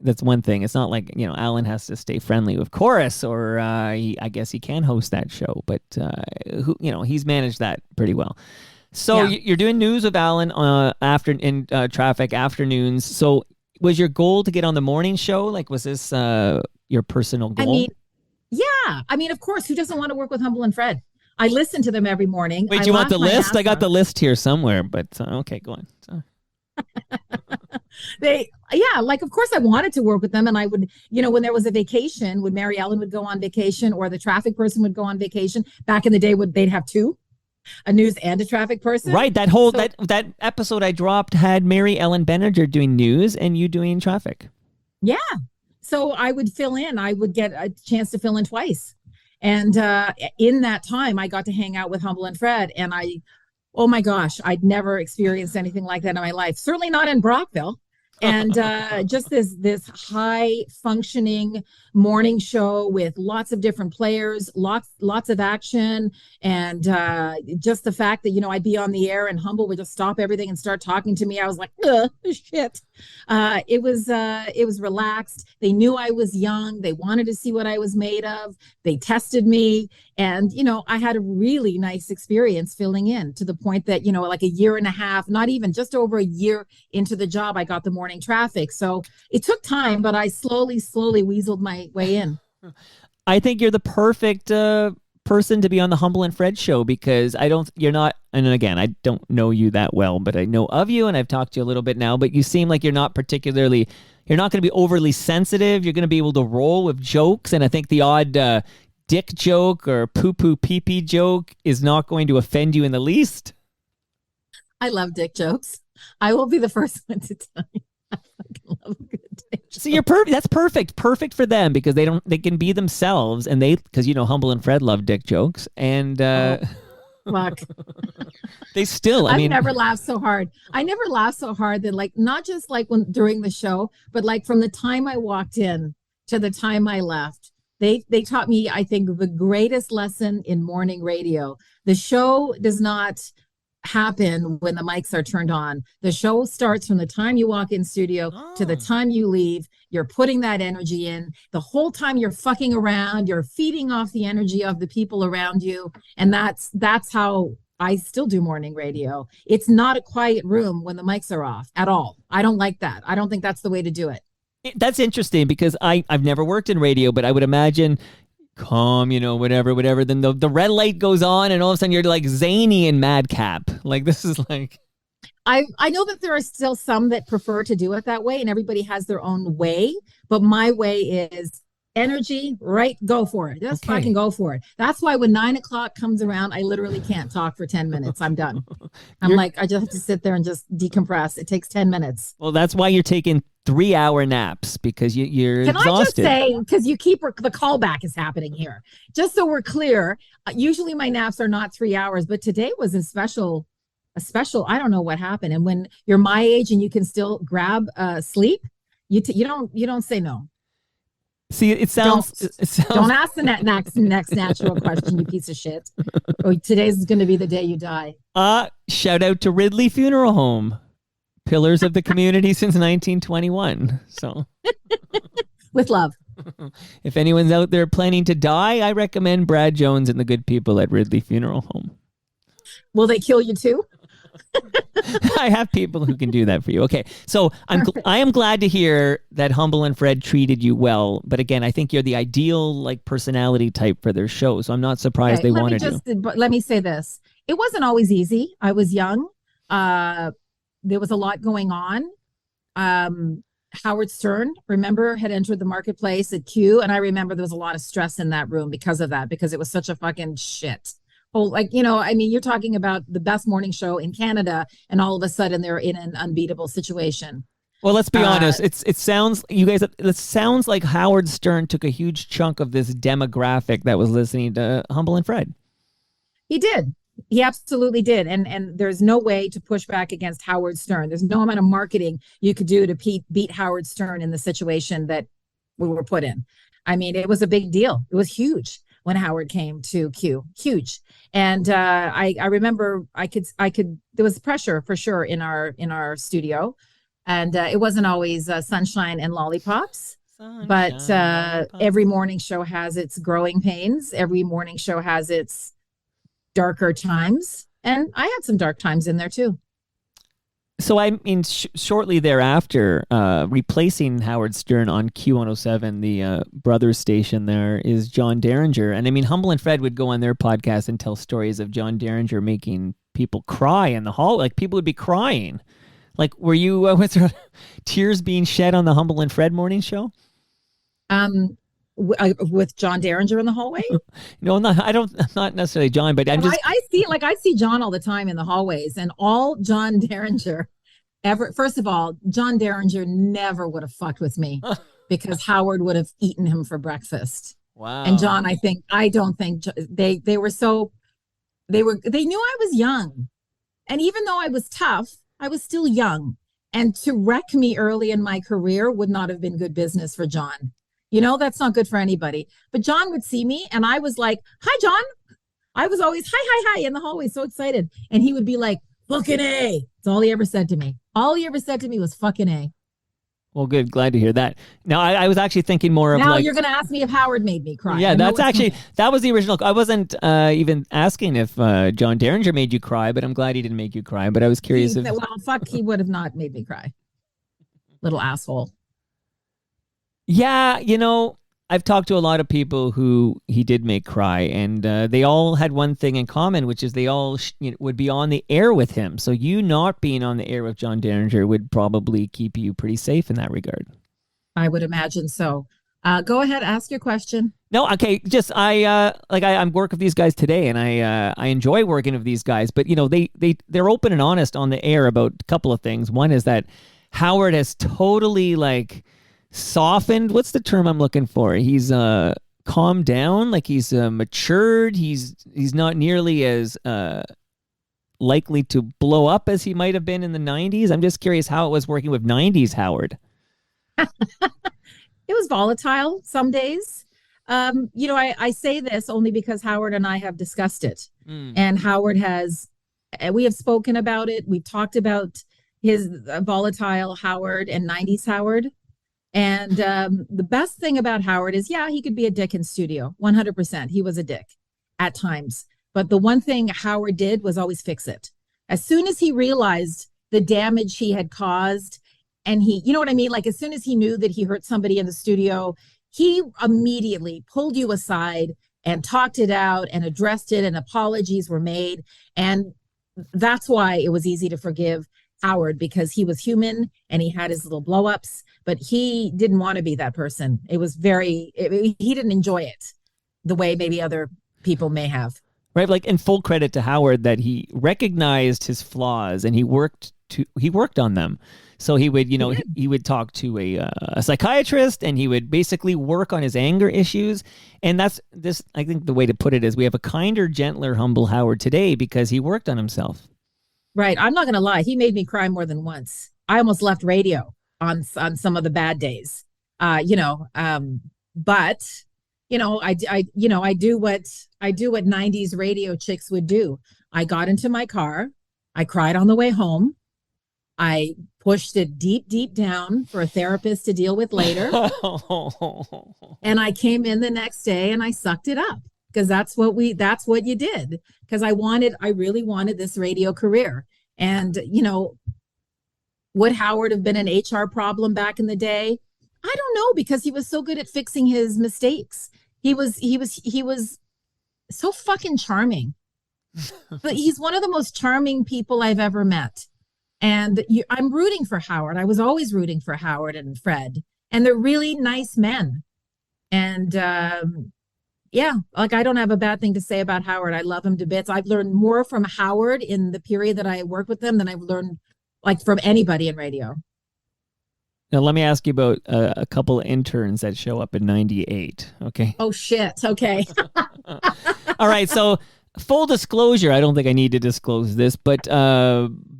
Speaker 2: that's one thing. It's not like Alan has to stay friendly with Chorus, or I guess he can host that show, but he's managed that pretty well. So you're doing news with Alan in traffic afternoons. So was your goal to get on the morning show? Like, was this your personal goal?
Speaker 3: I mean, of course, who doesn't want to work with Humble and Fred? I listen to them every morning.
Speaker 2: Wait, do you want the list? I got the list here somewhere, but okay, go on.
Speaker 3: Of course I wanted to work with them, and I would, when there was a vacation, when Mary Ellen would go on vacation or the traffic person would go on vacation. Back in the day, they'd have two, a news and a traffic person.
Speaker 2: Right. That episode I dropped had Mary Ellen Benninger doing news and you doing traffic.
Speaker 3: Yeah. So I would fill in. I would get a chance to fill in twice. And in that time, I got to hang out with Humble and Fred. And oh my gosh, I'd never experienced anything like that in my life. Certainly not in Brockville. And just this high functioning morning show with lots of different players, lots of action. And just the fact that, I'd be on the air and Humble would just stop everything and start talking to me. I was like, shit. It was relaxed. They knew I was young. They wanted to see what I was made of. They tested me. And, I had a really nice experience filling in, to the point that, like a year and a half, not even, just over a year into the job, I got the morning traffic. So it took time, but I slowly weaseled my way in.
Speaker 2: I think you're the perfect person to be on the Humble and Fred show, because and again, I don't know you that well, but I know of you and I've talked to you a little bit now, but you seem like you're not going to be overly sensitive. You're going to be able to roll with jokes. And I think the odd dick joke or poo-poo pee-pee joke is not going to offend you in the least.
Speaker 3: I love dick jokes. I will be the first one to tell you. I fucking love a good dick joke.
Speaker 2: So you're perfect. That's perfect for them, because they can be themselves, and because Humble and Fred love dick jokes, and
Speaker 3: fuck.
Speaker 2: They still.
Speaker 3: I've never laughed so hard. I never laughed so hard that, not just during the show, but from the time I walked in to the time I left. They taught me, I think, the greatest lesson in morning radio. The show does not happen when the mics are turned on. The show starts from the time you walk in studio to the time you leave. You're putting that energy in. The whole time you're fucking around, you're feeding off the energy of the people around you. And that's how I still do morning radio. It's not a quiet room when the mics are off at all. I don't like that. I don't think that's the way to do it.
Speaker 2: That's interesting, because I've never worked in radio, but I would imagine calm, whatever. Then the red light goes on, and all of a sudden you're like zany and madcap. Like, this is like...
Speaker 3: I know that there are still some that prefer to do it that way, and everybody has their own way. But my way is energy, right? Go for it. Just fucking go for it. That's why when 9 o'clock comes around, I literally can't talk for 10 minutes. I'm done. I just have to sit there and just decompress. It takes 10 minutes.
Speaker 2: Well, that's why you're taking 3-hour naps, because you're exhausted. Can I just say,
Speaker 3: because the callback is happening here. Just so we're clear, usually my naps are not 3 hours, but today was a special, I don't know what happened. And when you're my age and you can still grab sleep, you don't say no.
Speaker 2: See, it sounds.
Speaker 3: Don't ask the next natural question, you piece of shit. Today's going to be the day you die.
Speaker 2: Shout out to Ridley Funeral Home, pillars of the community since 1921. So,
Speaker 3: with love.
Speaker 2: If anyone's out there planning to die, I recommend Brad Jones and the good people at Ridley Funeral Home.
Speaker 3: Will they kill you too?
Speaker 2: I have people who can do that for you. Okay, so I am glad to hear that Humble and Fred treated you well. But again, I think you're the ideal personality type for their show. So I'm not surprised they wanted you.
Speaker 3: Let me say this: it wasn't always easy. I was young. There was a lot going on. Howard Stern, remember, had entered the marketplace at Q, and I remember there was a lot of stress in that room because of that, because it was such a fucking shit. You're talking about the best morning show in Canada, and all of a sudden they're in an unbeatable situation.
Speaker 2: Well, let's be honest. It sounds like Howard Stern took a huge chunk of this demographic that was listening to Humble and Fred.
Speaker 3: He did. He absolutely did. And there's no way to push back against Howard Stern. There's no amount of marketing you could do to beat Howard Stern in the situation that we were put in. I mean, it was a big deal. It was huge. when Howard came to Q. Huge. And I remember I could there was pressure for sure in our studio, and it wasn't always sunshine and lollipops. But every morning show has its growing pains. Every morning show has its darker times. And I had some dark times in there too.
Speaker 2: So I mean, shortly thereafter, replacing Howard Stern on Q107, the brothers station there, is John Derringer. And I mean, Humble and Fred would go on their podcast and tell stories of John Derringer making people cry in the hall. Like, people would be crying. Like, were you, was there tears being shed on the Humble and Fred morning show?
Speaker 3: With John Derringer in the hallway?
Speaker 2: No, not necessarily John, but
Speaker 3: I see John all the time in the hallways, and all John Derringer ever. First of all, John Derringer never would have fucked with me because Howard would have eaten him for breakfast.
Speaker 2: Wow.
Speaker 3: And John, I don't think they knew I was young, and even though I was tough, I was still young, and to wreck me early in my career would not have been good business for John. You know, that's not good for anybody. But John would see me and I was like, hi, John. I was always hi in the hallway, so excited. And he would be like, fucking A. That's all he ever said to me. All he ever said to me was fucking A.
Speaker 2: Well, good. Glad to hear that. Now, I was actually thinking more of
Speaker 3: now you're going to ask me if Howard made me cry.
Speaker 2: Yeah, that was the original. I wasn't even asking if John Derringer made you cry, but I'm glad he didn't make you cry. But I was curious if...
Speaker 3: Well, fuck, he would have not made me cry. Little asshole.
Speaker 2: Yeah, you know, I've talked to a lot of people who he did make cry, and they all had one thing in common, which is they all would be on the air with him. So you not being on the air with John Derringer would probably keep you pretty safe in that regard. I
Speaker 3: would imagine so. Go ahead, ask your question.
Speaker 2: No, okay. Just I'm work with these guys today, and I enjoy working with these guys. But you know, they're open and honest on the air about a couple of things. One is that Howard has totally softened. What's the term I'm looking for? He's calmed down, like he's matured. He's not nearly as likely to blow up as he might have been in the 90s. I'm just curious how it was working with 90s Howard.
Speaker 3: It was volatile some days. You know, I say this only because Howard and I have discussed it. And Howard we have spoken about it. We've talked about his volatile Howard and 90s Howard. And the best thing about Howard is, yeah, he could be a dick in studio. 100%. He was a dick at times. But the one thing Howard did was always fix it. As soon as he realized the damage he had caused, and you know what I mean? Like, as soon as he knew that he hurt somebody in the studio, he immediately pulled you aside and talked it out and addressed it, and apologies were made. And that's why it was easy to forgive Howard, because he was human and he had his little blow-ups, but he didn't want to be that person. It was he didn't enjoy it the way maybe other people may have.
Speaker 2: Right, like, in full credit to Howard that he recognized his flaws and he worked on them. So he would, he would talk to a psychiatrist, and he would basically work on his anger issues. And I think the way to put it is, we have a kinder, gentler, humble Howard today because he worked on himself.
Speaker 3: Right. I'm not going to lie. He made me cry more than once. I almost left radio on some of the bad days, but I do what 90s radio chicks would do. I got into my car. I cried on the way home. I pushed it deep, deep down for a therapist to deal with later. And I came in the next day and I sucked it up. Because that's what you did. Because I really wanted this radio career. And, would Howard have been an HR problem back in the day? I don't know, because he was so good at fixing his mistakes. He was so fucking charming. But he's one of the most charming people I've ever met. And I'm rooting for Howard. I was always rooting for Howard and Fred. And they're really nice men. And, yeah, I don't have a bad thing to say about Howard. I love him to bits. I've learned more from Howard in the period that I worked with them than I've learned from anybody in radio.
Speaker 2: Now, let me ask you about a couple of interns that show up in 98. Okay.
Speaker 3: Oh, shit. Okay.
Speaker 2: All right. So, full disclosure, I don't think I need to disclose this, but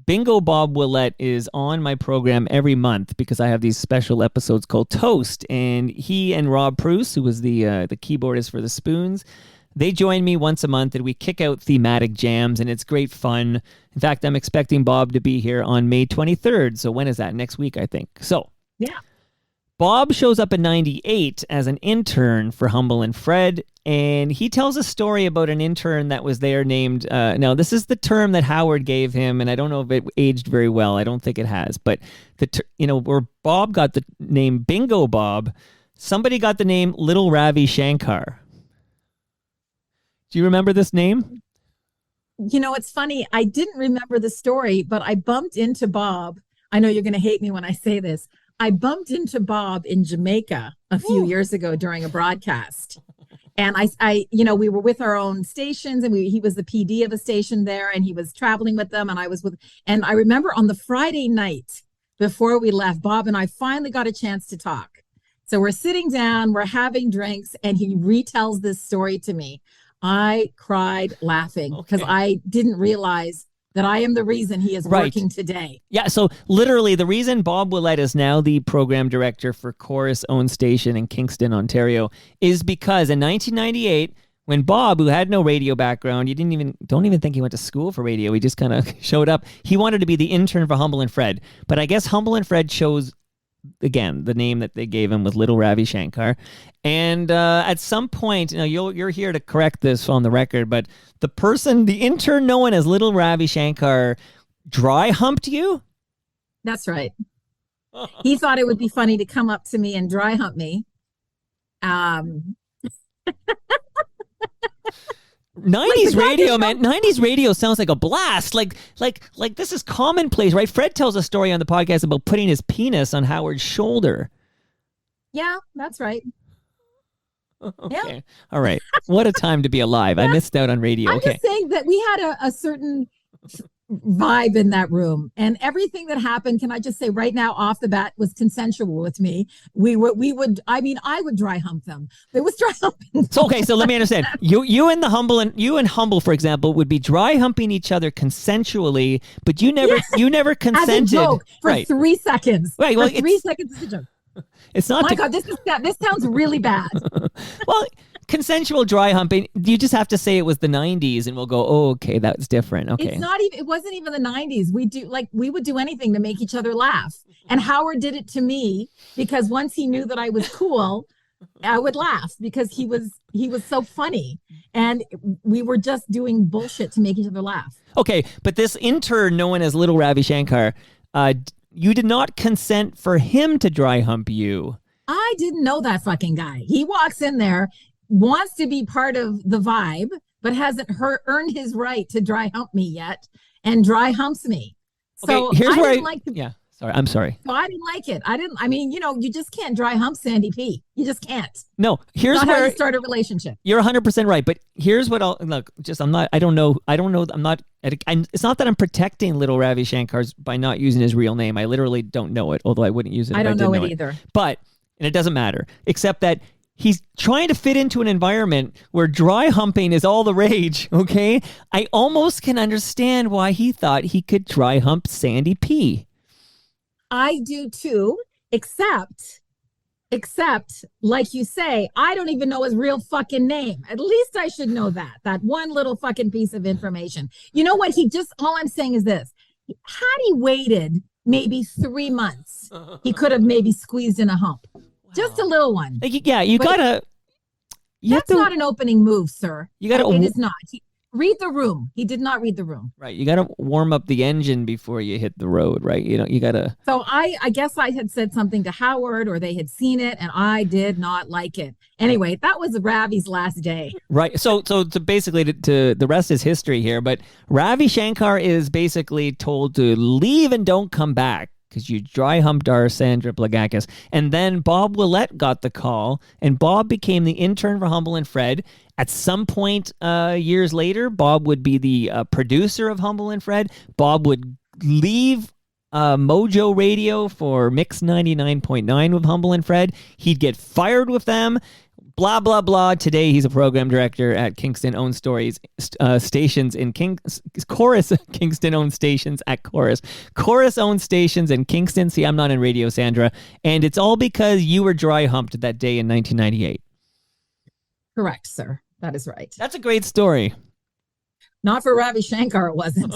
Speaker 2: Bingo Bob Willett is on my program every month because I have these special episodes called Toast, and he and Rob Bruce, who was the keyboardist for the Spoons, They join me once a month and we kick out thematic jams, and it's great fun. In fact, I'm expecting Bob to be here on May 23rd. So when is that? Next week, I think. So
Speaker 3: Yeah.
Speaker 2: Bob shows up in 98 as an intern for Humble and Fred, and he tells a story about an intern that was there named, now this is the term that Howard gave him, and I don't know if it aged very well. I don't think it has, but where Bob got the name Bingo Bob, somebody got the name Little Ravi Shankar. Do you remember this name?
Speaker 3: You know, it's funny. I didn't remember the story, but I bumped into Bob. I know you're going to hate me when I say this. I bumped into Bob in Jamaica a few years ago during a broadcast. And I, we were with our own stations, and he was the PD of a station there, and he was traveling with them. And I remember on the Friday night before we left, Bob and I finally got a chance to talk. So we're sitting down, we're having drinks, and he retells this story to me. I cried laughing because I didn't realize that I am the reason he is working today.
Speaker 2: Yeah, so literally the reason Bob Willett is now the program director for Chorus-owned station in Kingston, Ontario, is because in 1998, when Bob, who had no radio background, don't even think he went to school for radio, he just kind of showed up, he wanted to be the intern for Humble and Fred. But I guess Humble and Fred chose, again, the name that they gave him was Little Ravi Shankar. And at some point, you're here to correct this on the record, but the intern known as Little Ravi Shankar dry humped you?
Speaker 3: That's right. He thought it would be funny to come up to me and dry hump me.
Speaker 2: 90s radio, man. 90s radio sounds like a blast. Like this is commonplace, right? Fred tells a story on the podcast about putting his penis on Howard's shoulder.
Speaker 3: Yeah, that's right.
Speaker 2: Okay.
Speaker 3: Yeah.
Speaker 2: All right. What a time to be alive. I missed out on radio.
Speaker 3: I'm just saying that we had a certain vibe in that room, and everything that happened, can I just say right now off the bat, was consensual with me. I would dry hump them. It was dry humping.
Speaker 2: So let me understand. You and Humble, for example, would be dry humping each other consensually, but you never consented.
Speaker 3: As a joke for 3 seconds.
Speaker 2: Right. Well,
Speaker 3: 3 seconds is a joke.
Speaker 2: It's not.
Speaker 3: Oh my God, this sounds really bad.
Speaker 2: Well, consensual dry humping, you just have to say it was the 90s and we'll go, oh, okay, that's different. Okay.
Speaker 3: It wasn't even the 90s. We would do anything to make each other laugh. And Howard did it to me because once he knew that I was cool, I would laugh because he was so funny. And we were just doing bullshit to make each other laugh.
Speaker 2: Okay, but this intern known as Little Ravi Shankar, you did not consent for him to dry hump you.
Speaker 3: I didn't know that fucking guy. He walks in there, wants to be part of the vibe, but hasn't earned his right to dry hump me yet, and dry humps me. So
Speaker 2: okay, here's where
Speaker 3: yeah.
Speaker 2: Sorry, I'm sorry.
Speaker 3: So I didn't like it. You just can't dry hump Sandy P. You just can't.
Speaker 2: No, here's
Speaker 3: not
Speaker 2: where
Speaker 3: how you start a relationship.
Speaker 2: You're 100% right, but here's what it's not that I'm protecting Little Ravi Shankar's by not using his real name. I literally don't know it, although I wouldn't use it.
Speaker 3: I don't know it either.
Speaker 2: But, and it doesn't matter, except that he's trying to fit into an environment where dry humping is all the rage, okay? I almost can understand why he thought he could dry hump Sandy P.
Speaker 3: I do too, except, like you say, I don't even know his real fucking name. At least I should know that one little fucking piece of information. You know what? All I'm saying is this. Had he waited maybe 3 months, he could have maybe squeezed in a hump. Wow. Just a little one. That's not an opening move, sir. It is not. Read the room. He did not read the room.
Speaker 2: Right. You got to warm up the engine before you hit the road, right? You got to.
Speaker 3: So I guess I had said something to Howard, or they had seen it, and I did not like it. Anyway, that was Ravi's last day.
Speaker 2: Right. So basically to the rest is history here, but Ravi Shankar is basically told to leave and don't come back because you dry humped our Sandra Plagakis. And then Bob Willett got the call, and Bob became the intern for Humble and Fred. At some point years later, Bob would be the producer of Humble and Fred. Bob would leave Mojo Radio for Mix 99.9 with Humble and Fred. He'd get fired with them. Blah, blah, blah. Today, he's a program director at Kingston-owned stations in Chorus. Kingston-owned stations at Chorus. Chorus-owned stations in Kingston. See, I'm not in radio, Sandra. And it's all because you were dry humped that day in 1998.
Speaker 3: Correct, sir. That is right.
Speaker 2: That's a great story.
Speaker 3: Not for Ravi Shankar, it wasn't.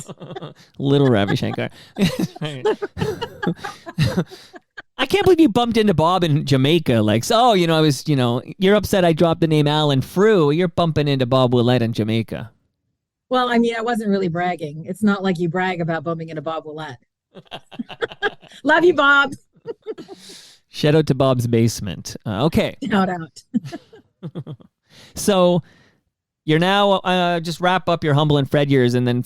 Speaker 2: Little Ravi Shankar. I can't believe you bumped into Bob in Jamaica. Like, so, I was, you're upset I dropped the name Alan Frew. You're bumping into Bob Willett in Jamaica.
Speaker 3: Well, I mean, I wasn't really bragging. It's not like you brag about bumping into Bob Willett. Love you, Bob.
Speaker 2: Shout out to Bob's basement. Okay.
Speaker 3: Shout out.
Speaker 2: So you're now just wrap up your Humble and Fred years, and then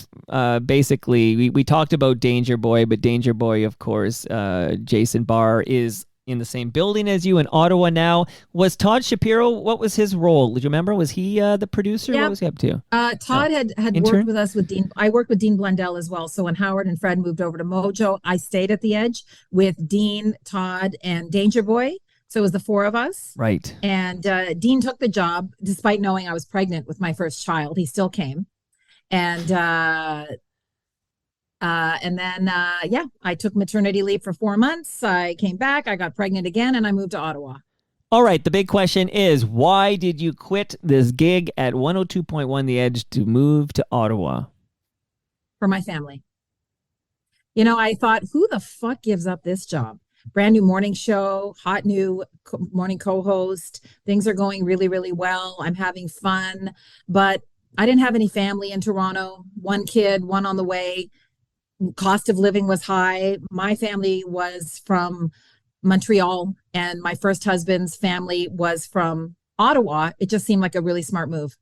Speaker 2: basically we talked about Danger Boy, but Danger Boy, of course, Jason Barr is in the same building as you in Ottawa now. Was Todd Shapiro, what was his role? Do you remember? Was he the producer?
Speaker 3: Yeah.
Speaker 2: What was he up to?
Speaker 3: Todd had worked with us with Dean. I worked with Dean Blundell as well. So when Howard and Fred moved over to Mojo, I stayed at the Edge with Dean, Todd, and Danger Boy. So it was the four of us.
Speaker 2: Right.
Speaker 3: And Dean took the job despite knowing I was pregnant with my first child. He still came. And then I took maternity leave for 4 months. I came back, I got pregnant again, and I moved to Ottawa.
Speaker 2: All right. The big question is, why did you quit this gig at 102.1 The Edge to move to Ottawa?
Speaker 3: For my family. I thought, who the fuck gives up this job? Brand new morning show, hot new morning co-host. Things are going really, really well. I'm having fun, but I didn't have any family in Toronto. One kid, one on the way. Cost of living was high. My family was from Montreal, and my first husband's family was from Ottawa. It just seemed like a really smart move.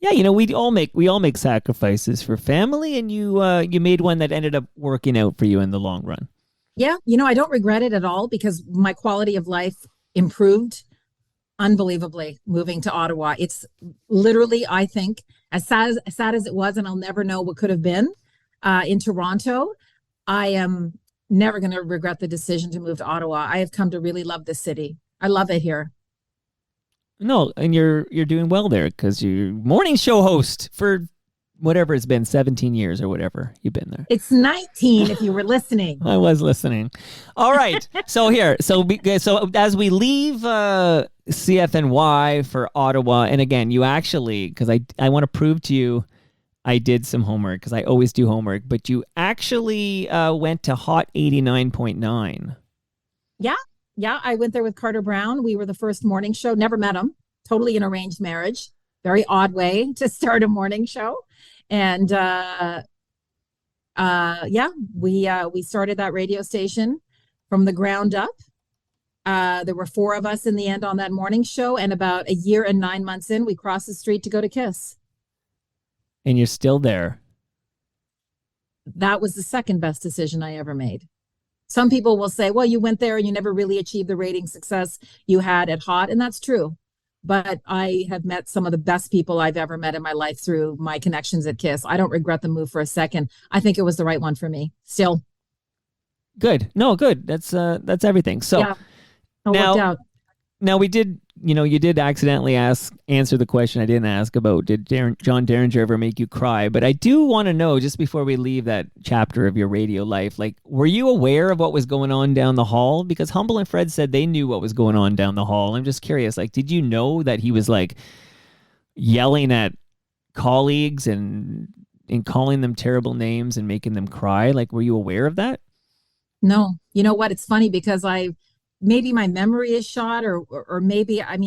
Speaker 2: Yeah, we all make sacrifices for family, and you made one that ended up working out for you in the long run.
Speaker 3: Yeah, I don't regret it at all because my quality of life improved unbelievably moving to Ottawa. It's literally, I think, as sad as it was, and I'll never know what could have been in Toronto, I am never going to regret the decision to move to Ottawa. I have come to really love this city. I love it here.
Speaker 2: No, and you're doing well there because you're morning show host for whatever it's been, 17 years or whatever you've been there.
Speaker 3: It's 19 if you were listening.
Speaker 2: I was listening. All right. So as we leave CFNY for Ottawa, and again, you actually, because I want to prove to you I did some homework because I always do homework, but you actually went to Hot 89.9.
Speaker 3: Yeah, I went there with Carter Brown. We were the first morning show. Never met him. Totally an arranged marriage. Very odd way to start a morning show. And we started that radio station from the ground up. There were four of us in the end on that morning show, and about a year and 9 months in, we crossed the street to go to Kiss.
Speaker 2: And you're still there.
Speaker 3: That was the second best decision I ever made. Some people will say, well, you went there and you never really achieved the rating success you had at Hot, and that's true. But I have met some of the best people I've ever met in my life through my connections at Kiss. I don't regret the move for a second. I think it was the right one for me. Still.
Speaker 2: Good. No, good. That's everything. So
Speaker 3: yeah, it worked out.
Speaker 2: Now we did, you did accidentally answer the question I didn't ask about, did John Derringer ever make you cry? But I do want to know, just before we leave that chapter of your radio life, like, were you aware of what was going on down the hall? Because Humble and Fred said they knew what was going on down the hall. I'm just curious, like, did you know that he was like yelling at colleagues and calling them terrible names and making them cry? Like, were you aware of that?
Speaker 3: No. You know what? It's funny because maybe my memory is shot or maybe, I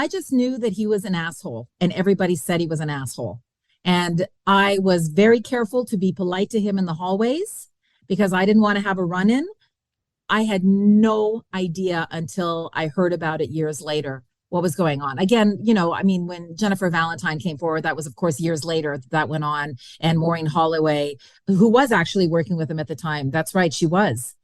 Speaker 3: just knew that he was an asshole and everybody said he was an asshole. And I was very careful to be polite to him in the hallways because I didn't want to have a run-in. I had no idea until I heard about it years later what was going on. Again, when Jennifer Valentine came forward, that was, of course, years later that went on. And Maureen Holloway, who was actually working with him at the time. That's right, she was.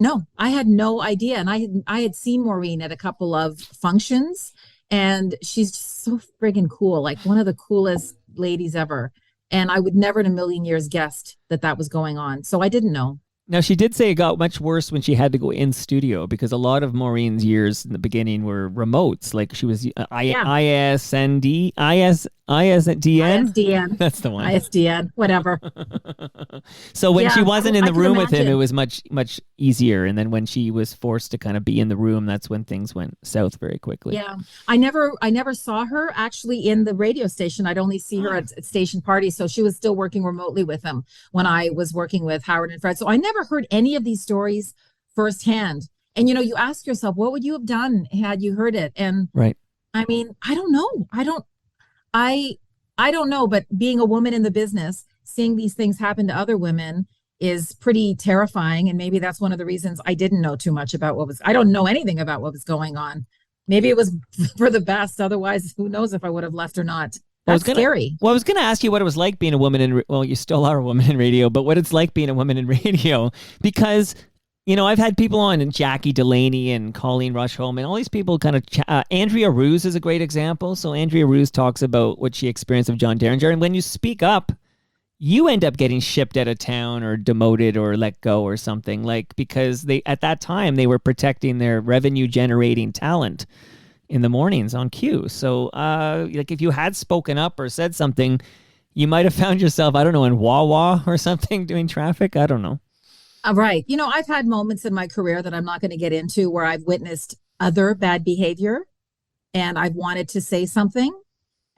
Speaker 3: No, I had no idea. And I had seen Maureen at a couple of functions, and she's just so friggin' cool, like one of the coolest ladies ever. And I would never in a million years guessed that was going on. So I didn't know.
Speaker 2: Now, she did say it got much worse when she had to go in studio because a lot of Maureen's years in the beginning were remotes. Like she was ISND, ISDN?
Speaker 3: ISDN.
Speaker 2: That's the one.
Speaker 3: ISDN, whatever.
Speaker 2: So when she
Speaker 3: Yeah,
Speaker 2: wasn't in
Speaker 3: I
Speaker 2: the
Speaker 3: can
Speaker 2: room with him,
Speaker 3: imagine.
Speaker 2: it was much easier. And then when she was forced to kind of be in the room, that's when things went south very quickly.
Speaker 3: Yeah. I never saw her actually in the radio station. I'd only see her at station parties. So she was still working remotely with him when I was working with Howard and Fred. So I never heard any of these stories firsthand. And you ask yourself, what would you have done had you heard it? And
Speaker 2: Right.
Speaker 3: I mean, I don't know. I don't know, but being a woman in the business, seeing these things happen to other women is pretty terrifying. And maybe that's one of the reasons I didn't know too much about I don't know anything about what was going on. Maybe it was for the best. Otherwise, who knows if I would have left or not. That's scary.
Speaker 2: Well, I was going to ask you what it was like being a woman well, you still are a woman in radio, but what it's like being a woman in radio, because I've had people on, and Jackie Delaney and Colleen Rushholm and all these people kind of, Andrea Ruse is a great example. So Andrea Ruse talks about what she experienced of John Derringer. And when you speak up, you end up getting shipped out of town or demoted or let go or something, because at that time they were protecting their revenue generating talent in the mornings on Q. So if you had spoken up or said something, you might have found yourself, I don't know, in Wawa or something doing traffic. I don't know.
Speaker 3: Right. I've had moments in my career that I'm not going to get into where I've witnessed other bad behavior and I've wanted to say something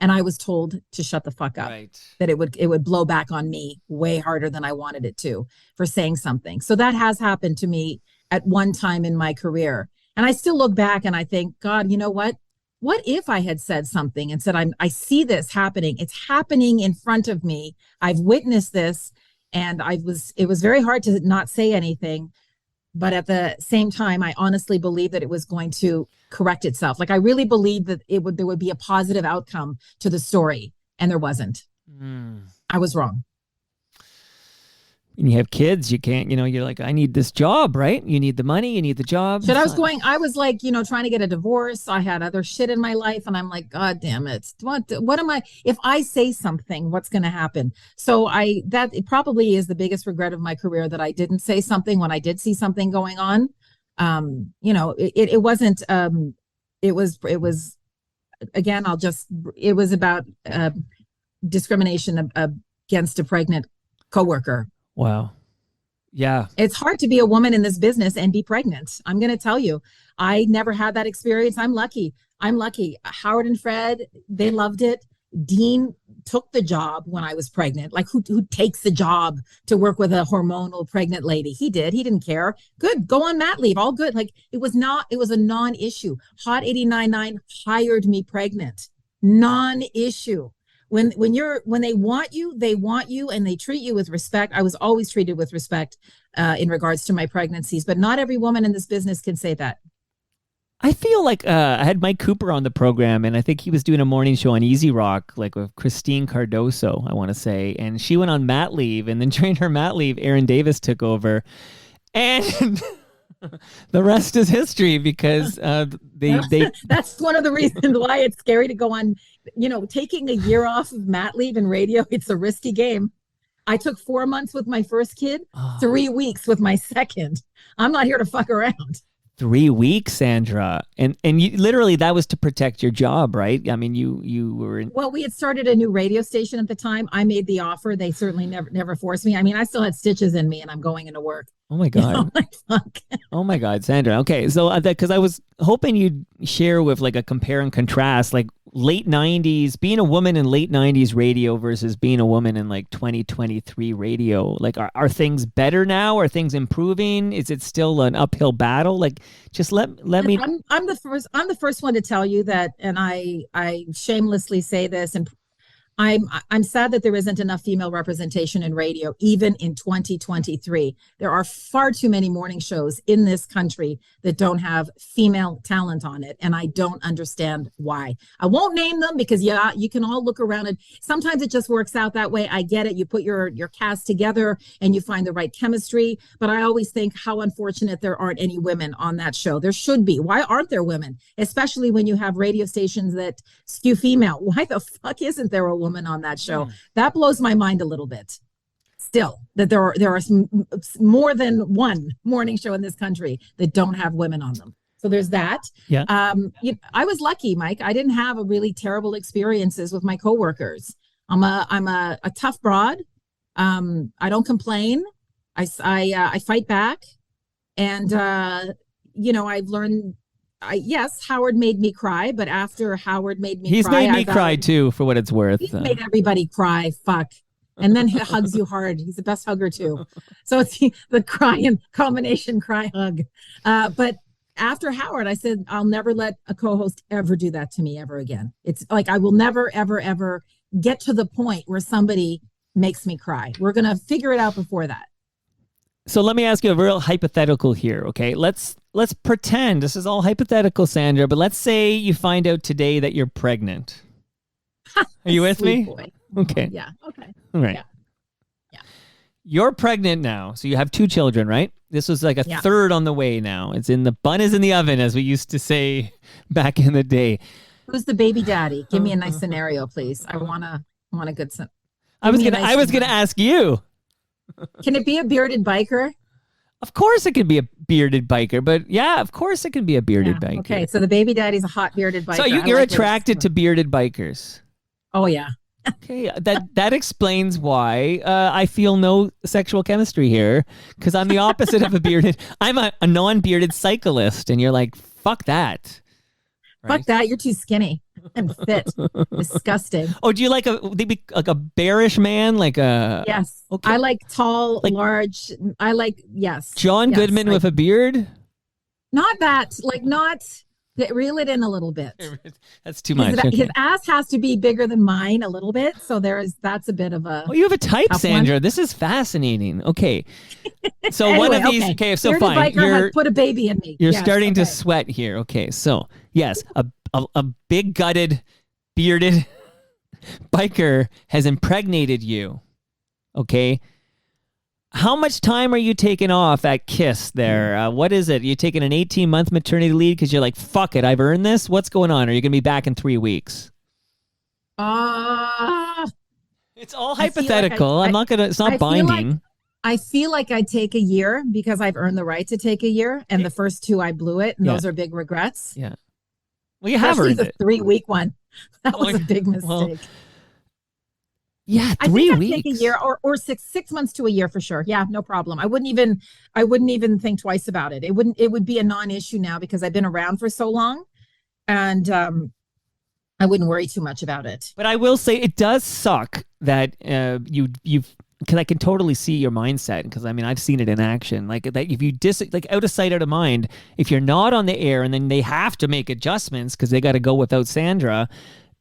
Speaker 3: and I was told to shut the fuck up.
Speaker 2: Right.
Speaker 3: That it would blow back on me way harder than I wanted it to for saying something. So that has happened to me at one time in my career. And I still look back and I think, God, you know what? What if I had said something and said, I see this happening. It's happening in front of me. I've witnessed this. And it was very hard to not say anything. But at the same time, I honestly believe that it was going to correct itself. I really believed that there would be a positive outcome to the story. And there wasn't. I was wrong.
Speaker 2: And you have kids, you can't, you're like, I need this job, right? You need the money, you need the job.
Speaker 3: But I was like, trying to get a divorce. I had other shit in my life. And I'm like, God damn it. What am I, if I say something, what's going to happen? So it probably is the biggest regret of my career that I didn't say something when I did see something going on. It wasn't, it was, again, it was about discrimination against a pregnant coworker.
Speaker 2: Wow. Yeah.
Speaker 3: It's hard to be a woman in this business and be pregnant. I'm going to tell you, I never had that experience. I'm lucky. Howard and Fred, they loved it. Dean took the job when I was pregnant. Who takes the job to work with a hormonal pregnant lady? He did. He didn't care. Good. Go on mat leave. All good. It was a non-issue. Hot 89.9 hired me pregnant. Non-issue. When they want you and they treat you with respect. I was always treated with respect in regards to my pregnancies, but not every woman in this business can say that.
Speaker 2: I feel like I had Mike Cooper on the program, and I think he was doing a morning show on Easy Rock, with Christine Cardoso, I want to say, and she went on mat leave, and then during her mat leave, Aaron Davis took over, and the rest is history because they
Speaker 3: That's one of the reasons why it's scary to go on. Taking a year off of mat leave in radio, it's a risky game. I took 4 months with my first kid, 3 weeks with my second. I'm not here to fuck around.
Speaker 2: 3 weeks, Sandra, and you, literally that was to protect your job, right? I mean, you were in.
Speaker 3: Well, we had started a new radio station at the time. I made the offer. They certainly never forced me. I mean, I still had stitches in me, and I'm going into work.
Speaker 2: Oh my God. Oh my God, Sandra. Okay, so because I was hoping you'd share with a compare and contrast, late 90s, being a woman in late 90s radio versus being a woman in 2023 radio. Are things better now? Are things improving? Is it still an uphill battle? Just let me.
Speaker 3: I'm the first one to tell you that, and I shamelessly say this, and I'm sad that there isn't enough female representation in radio, even in 2023. There are far too many morning shows in this country that don't have female talent on it, and I don't understand why. I won't name them because you can all look around, and sometimes it just works out that way. I get it. You put your cast together and you find the right chemistry, but I always think how unfortunate there aren't any women on that show. There should be. Why aren't there women? Especially when you have radio stations that skew female. Why the fuck isn't there a woman on that show? That blows my mind a little bit. Still, that there are more than one morning show in this country that don't have women on them. So there's that.
Speaker 2: Yeah.
Speaker 3: I was lucky, Mike. I didn't have a really terrible experiences with my coworkers. I'm a tough broad. I don't complain. I fight back, and I've learned. Yes, Howard made me cry, but after Howard made me
Speaker 2: He's
Speaker 3: cry,
Speaker 2: made me cry too, for what it's worth.
Speaker 3: He's made everybody cry. Fuck. And then he hugs you hard. He's the best hugger too. So it's the crying combination cry hug. But after Howard, I said, I'll never let a co-host ever do that to me ever again. It's like, I will never, ever, ever get to the point where somebody makes me cry. We're going to figure it out before that.
Speaker 2: So let me ask you a real hypothetical here, okay? Let's pretend, this is all hypothetical, Sandra, but let's say you find out today that you're pregnant. Are you with me?
Speaker 3: Boy.
Speaker 2: Okay.
Speaker 3: Yeah. Okay.
Speaker 2: All right.
Speaker 3: Yeah.
Speaker 2: You're pregnant now, so you have 2 children, right? This was like a third on the way now. It's in the bun is in the oven, as we used to say back in the day.
Speaker 3: Who's the baby daddy? Give me a nice scenario, please. I want a good scenario.
Speaker 2: I was gonna ask you.
Speaker 3: Can it be a bearded biker?
Speaker 2: Of course it could be a bearded biker, but yeah, of course it can be a bearded biker.
Speaker 3: Okay, so the baby daddy's a hot bearded biker.
Speaker 2: So you're attracted to bearded bikers.
Speaker 3: Oh yeah.
Speaker 2: Okay, that explains why I feel no sexual chemistry here, because I'm the opposite of a bearded. I'm a non-bearded cyclist, and you're like, fuck that. Right?
Speaker 3: Fuck that. You're too skinny and fit. Disgusting.
Speaker 2: Oh, do you like a bearish man? Like a
Speaker 3: yes.
Speaker 2: Okay.
Speaker 3: I like tall, large. I like
Speaker 2: John Goodman with a beard.
Speaker 3: Not that. Like not. Reel it in a little bit.
Speaker 2: That's too much.
Speaker 3: His ass has to be bigger than mine a little bit. So that's a bit of a.
Speaker 2: Oh, you have a type, Sandra.
Speaker 3: One.
Speaker 2: This is fascinating. Okay. So
Speaker 3: anyway,
Speaker 2: one of these. Okay, so
Speaker 3: bearded
Speaker 2: fine.
Speaker 3: Biker has put a baby in me.
Speaker 2: You're starting to sweat here. Okay, so yes, a big gutted, bearded biker has impregnated you. Okay. How much time are you taking off at KISS there? What is it? You taking an 18-month maternity leave because you're like, fuck it, I've earned this? What's going on? Are you going to be back in 3 weeks? It's all hypothetical. It's not binding.
Speaker 3: I feel like I take a year because I've earned the right to take a year. And the first 2, I blew it. And those are big regrets.
Speaker 2: Yeah. Well, you have earned it.
Speaker 3: The 3-week one. That was a big mistake.
Speaker 2: Well, yeah,
Speaker 3: I
Speaker 2: 3
Speaker 3: think
Speaker 2: weeks.
Speaker 3: I'd take a year or 6 months to a year for sure. Yeah, no problem. I wouldn't even think twice about it. It would be a non-issue now because I've been around for so long, and I wouldn't worry too much about it.
Speaker 2: But I will say it does suck that you've because I can totally see your mindset, because I mean I've seen it in action. Like that, if you out of sight, out of mind. If you're not on the air and then they have to make adjustments because they got to go without Sandra.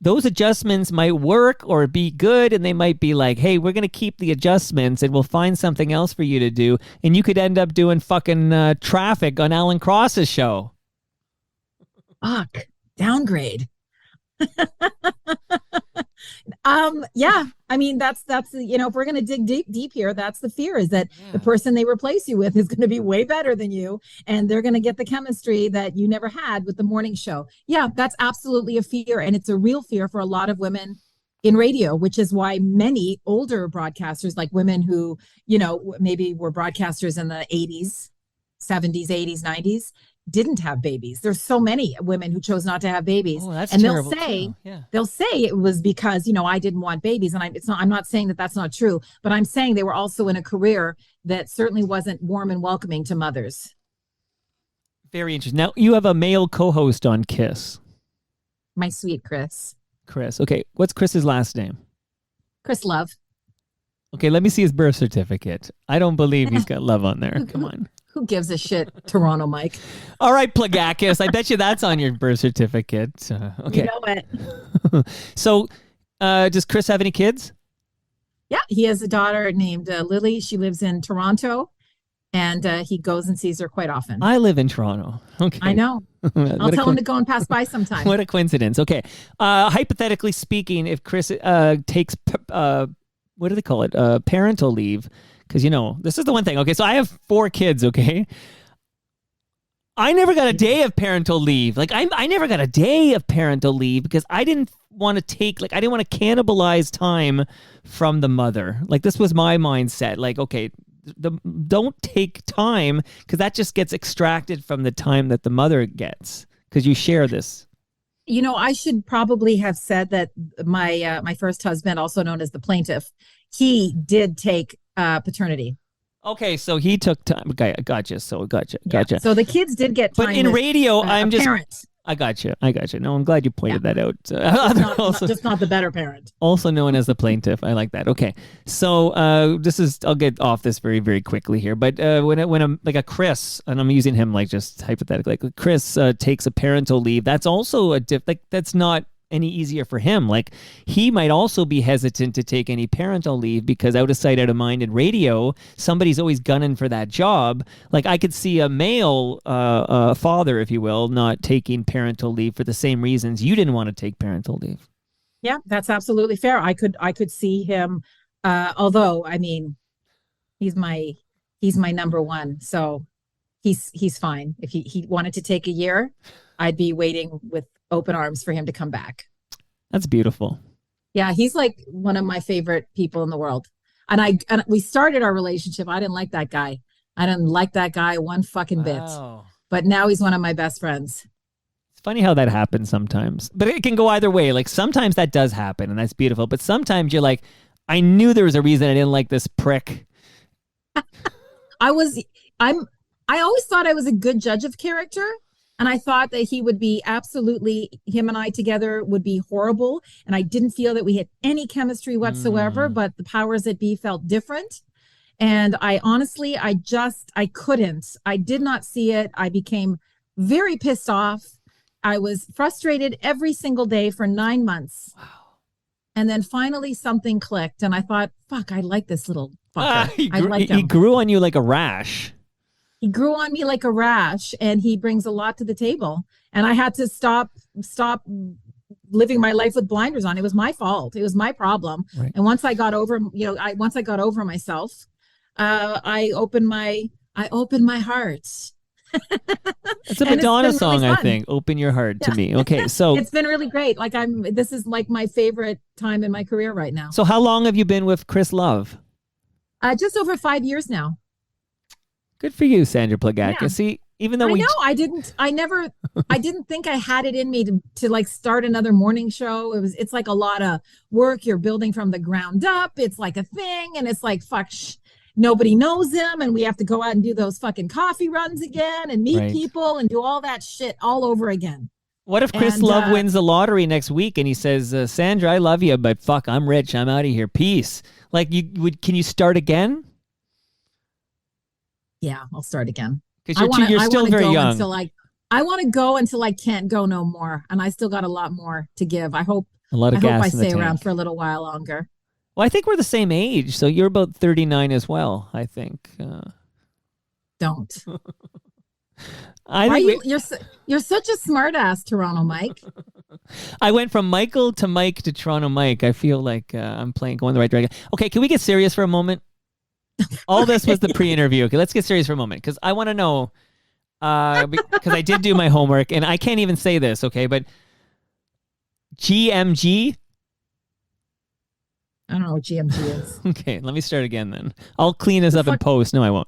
Speaker 2: Those adjustments might work or be good, and they might be like, hey, we're going to keep the adjustments and we'll find something else for you to do. And you could end up doing fucking traffic on Alan Cross's show.
Speaker 3: Fuck. Downgrade. Yeah. I mean, that's if we're going to dig deep here, that's the fear, is that the person they replace you with is going to be way better than you, and they're going to get the chemistry that you never had with the morning show. Yeah, that's absolutely a fear, and it's a real fear for a lot of women in radio, which is why many older broadcasters, like women who, maybe were broadcasters in the 80s, 70s, 80s, 90s, didn't have babies. There's so many women who chose not to have babies.
Speaker 2: Oh, that's
Speaker 3: and
Speaker 2: terrible
Speaker 3: they'll say it was because, I didn't want babies. And I'm not saying that that's not true, but I'm saying they were also in a career that certainly wasn't warm and welcoming to mothers.
Speaker 2: Very interesting. Now, you have a male co-host on KISS.
Speaker 3: My sweet Chris.
Speaker 2: Chris. Okay. What's Chris's last name?
Speaker 3: Chris Love.
Speaker 2: Okay, let me see his birth certificate. I don't believe he's got Love on there. Come on.
Speaker 3: Who gives a shit, Toronto Mike?
Speaker 2: All right, Plagakis. I bet you that's on your birth certificate. Okay.
Speaker 3: You know it.
Speaker 2: So, does Chris have any kids?
Speaker 3: Yeah, he has a daughter named Lily. She lives in Toronto, and he goes and sees her quite often.
Speaker 2: I live in Toronto. Okay.
Speaker 3: I know. I'll tell him to go and pass by sometime.
Speaker 2: What a coincidence. Okay. Hypothetically speaking, if Chris takes, what do they call it? Parental leave. Because, this is the one thing. Okay, so I have 4 kids, okay? I never got a day of parental leave. Like, I never got a day of parental leave because I didn't want to I didn't want to cannibalize time from the mother. Like, this was my mindset. Like, okay, don't take time, because that just gets extracted from the time that the mother gets, because you share this.
Speaker 3: I should probably have said that my first husband, also known as the plaintiff, he did take paternity.
Speaker 2: Okay, so he took time. Okay, gotcha.
Speaker 3: Yeah. So the kids did get time.
Speaker 2: But in
Speaker 3: with,
Speaker 2: radio, I'm just
Speaker 3: parent.
Speaker 2: I got you. No, I'm glad you pointed that out.
Speaker 3: Just not the better parent.
Speaker 2: Also known as the plaintiff. I like that. Okay. So I'll get off this very, very quickly here. But when a Chris, and I'm using him like just hypothetically, like Chris takes a parental leave, that's also that's not any easier for him. Like, he might also be hesitant to take any parental leave, because out of sight, out of mind in radio, somebody's always gunning for that job. Like, I could see a male father, if you will, not taking parental leave for the same reasons you didn't want to take parental leave.
Speaker 3: Yeah, that's absolutely fair. I could see him, although, I mean, he's my number one. So he's fine. If he wanted to take a year, I'd be waiting with open arms for him to come back.
Speaker 2: That's beautiful.
Speaker 3: Yeah, he's like one of my favorite people in the world. And we started our relationship. I didn't like that guy. One fucking bit. But now he's one of my best friends.
Speaker 2: It's funny how that happens sometimes. But it can go either way. Like, sometimes that does happen, and that's beautiful. But sometimes you're like, I knew there was a reason I didn't like this prick.
Speaker 3: I always thought I was a good judge of character. And I thought that him and I together would be horrible. And I didn't feel that we had any chemistry whatsoever, but the powers that be felt different. And I honestly, I couldn't. I did not see it. I became very pissed off. I was frustrated every single day for 9 months. Wow. And then finally something clicked. And I thought, fuck, I like this little fucker.
Speaker 2: He grew on you like a rash.
Speaker 3: He grew on me like a rash, and he brings a lot to the table. And I had to stop living my life with blinders on. It was my fault. It was my problem. Right. And once I got over, myself, I opened my heart.
Speaker 2: It's a Madonna song, really, I think. Open your heart to me. Okay, so
Speaker 3: it's been really great. Like, this is like my favorite time in my career right now.
Speaker 2: So how long have you been with Chris Love?
Speaker 3: Just over 5 years now.
Speaker 2: Good for you, Sandra Plagakis.
Speaker 3: Yeah.
Speaker 2: See, even though
Speaker 3: I didn't think I had it in me to like start another morning show. It's like a lot of work. You're building from the ground up. It's like a thing. And it's like, fuck, nobody knows him. And we have to go out and do those fucking coffee runs again and meet people and do all that shit all over again.
Speaker 2: What if Chris Love wins the lottery next week and he says, Sandra, I love you, but fuck, I'm rich. I'm out of here. Peace. Like, can you start again?
Speaker 3: Yeah, I'll start again.
Speaker 2: Because you're still very young.
Speaker 3: I want to go until I can't go no more, and I still got a lot more to give. I hope I stay around for a little while longer.
Speaker 2: Well, I think we're the same age, so you're about 39 as well, I think.
Speaker 3: Don't. You're such a smart ass, Toronto Mike.
Speaker 2: I went from Michael to Mike to Toronto Mike. I feel like I'm going the right direction. Okay, can we get serious for a moment? All this was the pre-interview. Okay, let's get serious for a moment, because I want to know, because I did do my homework, and I can't even say this, okay, but GMG?
Speaker 3: I don't know what GMG is.
Speaker 2: Okay, let me start again then. I'll clean this up in post. No, I won't.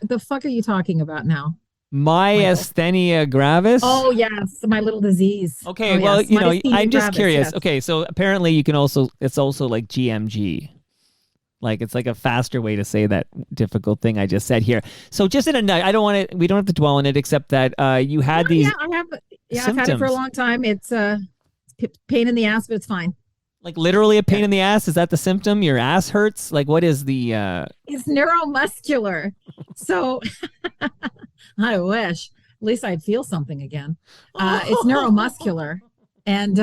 Speaker 3: The fuck are you talking about now?
Speaker 2: Myasthenia gravis?
Speaker 3: Oh, yes, my little disease.
Speaker 2: Okay, I'm just curious. Yes. Okay, so apparently it's also like GMG. Like, it's like a faster way to say that difficult thing I just said here. So just in a we don't have to dwell on it, except that you had these symptoms.
Speaker 3: I've had it for a long time. It's pain in the ass, but it's fine.
Speaker 2: Like, literally a pain in the ass? Is that the symptom? Your ass hurts? Like, what is the...
Speaker 3: It's neuromuscular. So I wish. At least I'd feel something again. It's neuromuscular. And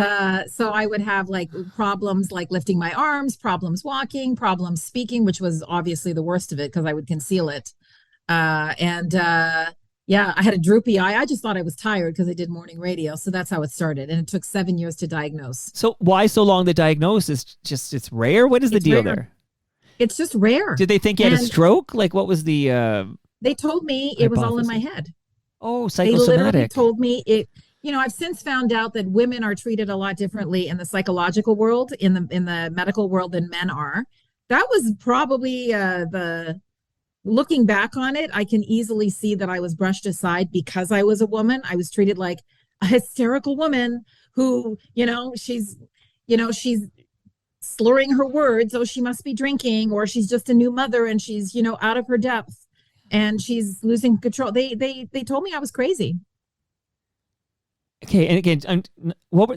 Speaker 3: so I would have like problems like lifting my arms, problems walking, problems speaking, which was obviously the worst of it because I would conceal it. Yeah, I had a droopy eye. I just thought I was tired because I did morning radio. So that's how it started. And it took 7 years to diagnose.
Speaker 2: So why so long to diagnose? It's rare? What is the deal there?
Speaker 3: It's just rare.
Speaker 2: Did they think you had a stroke? Like, what was the...
Speaker 3: They told me it was all in my head.
Speaker 2: Oh, psychosomatic.
Speaker 3: They literally told me it... I've since found out that women are treated a lot differently in the psychological world, in the medical world than men are. That was probably the looking back on it, I can easily see that I was brushed aside because I was a woman. I was treated like a hysterical woman who, she's slurring her words. Oh, she must be drinking, or she's just a new mother and she's, out of her depth and she's losing control. They told me I was crazy.
Speaker 2: Okay, and again,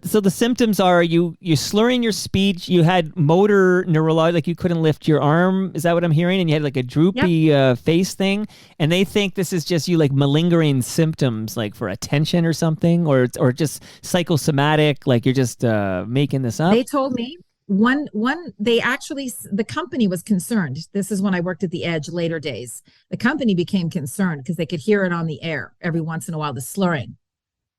Speaker 2: so the symptoms are you slurring your speech, you had motor neurology, like you couldn't lift your arm. Is that what I'm hearing? And you had like a droopy face thing, and they think this is just you like malingering symptoms, like for attention or something, or just psychosomatic, like you're just making this up.
Speaker 3: They told me the company was concerned. This is when I worked at the Edge later days. The company became concerned because they could hear it on the air every once in a while, the slurring.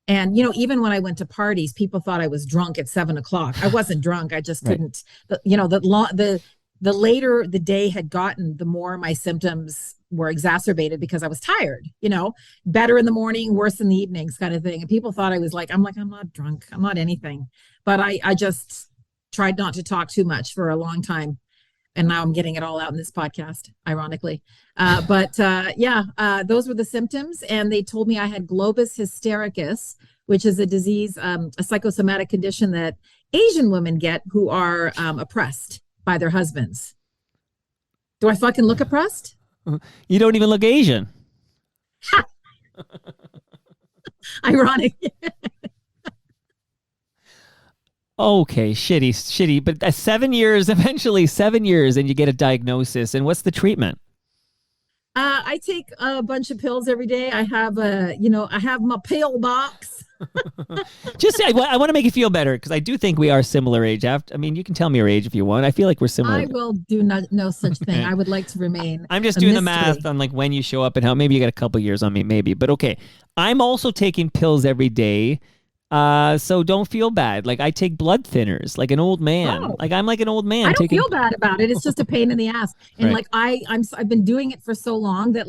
Speaker 3: And, even when I went to parties, people thought I was drunk at 7:00. I wasn't drunk. I just couldn't, the later the day had gotten, the more my symptoms were exacerbated because I was tired, better in the morning, worse in the evenings kind of thing. And people thought I was I'm not drunk. I'm not anything. But I just tried not to talk too much for a long time. And now I'm getting it all out in this podcast, ironically. Those were the symptoms. And they told me I had globus hystericus, which is a disease, a psychosomatic condition that Asian women get who are oppressed by their husbands. Do I fucking look oppressed?
Speaker 2: You don't even look Asian.
Speaker 3: Ironic.
Speaker 2: Okay, shitty. But 7 years, eventually 7 years, and you get a diagnosis. And what's the treatment?
Speaker 3: I take a bunch of pills every day. I have I have my pill box.
Speaker 2: I want to make you feel better because I do think we are similar age. You can tell me your age if you want. I feel like we're similar.
Speaker 3: I will do no such thing. I would like to remain.
Speaker 2: I'm just doing the math on like when you show up and how maybe you got a couple years on me, maybe. But okay, I'm also taking pills every day. So don't feel bad. Like I take blood thinners, like an old man.
Speaker 3: Oh.
Speaker 2: Like I'm like an old man.
Speaker 3: I don't feel bad about it. It's just a pain in the ass. And
Speaker 2: right.
Speaker 3: I've been doing it for so long that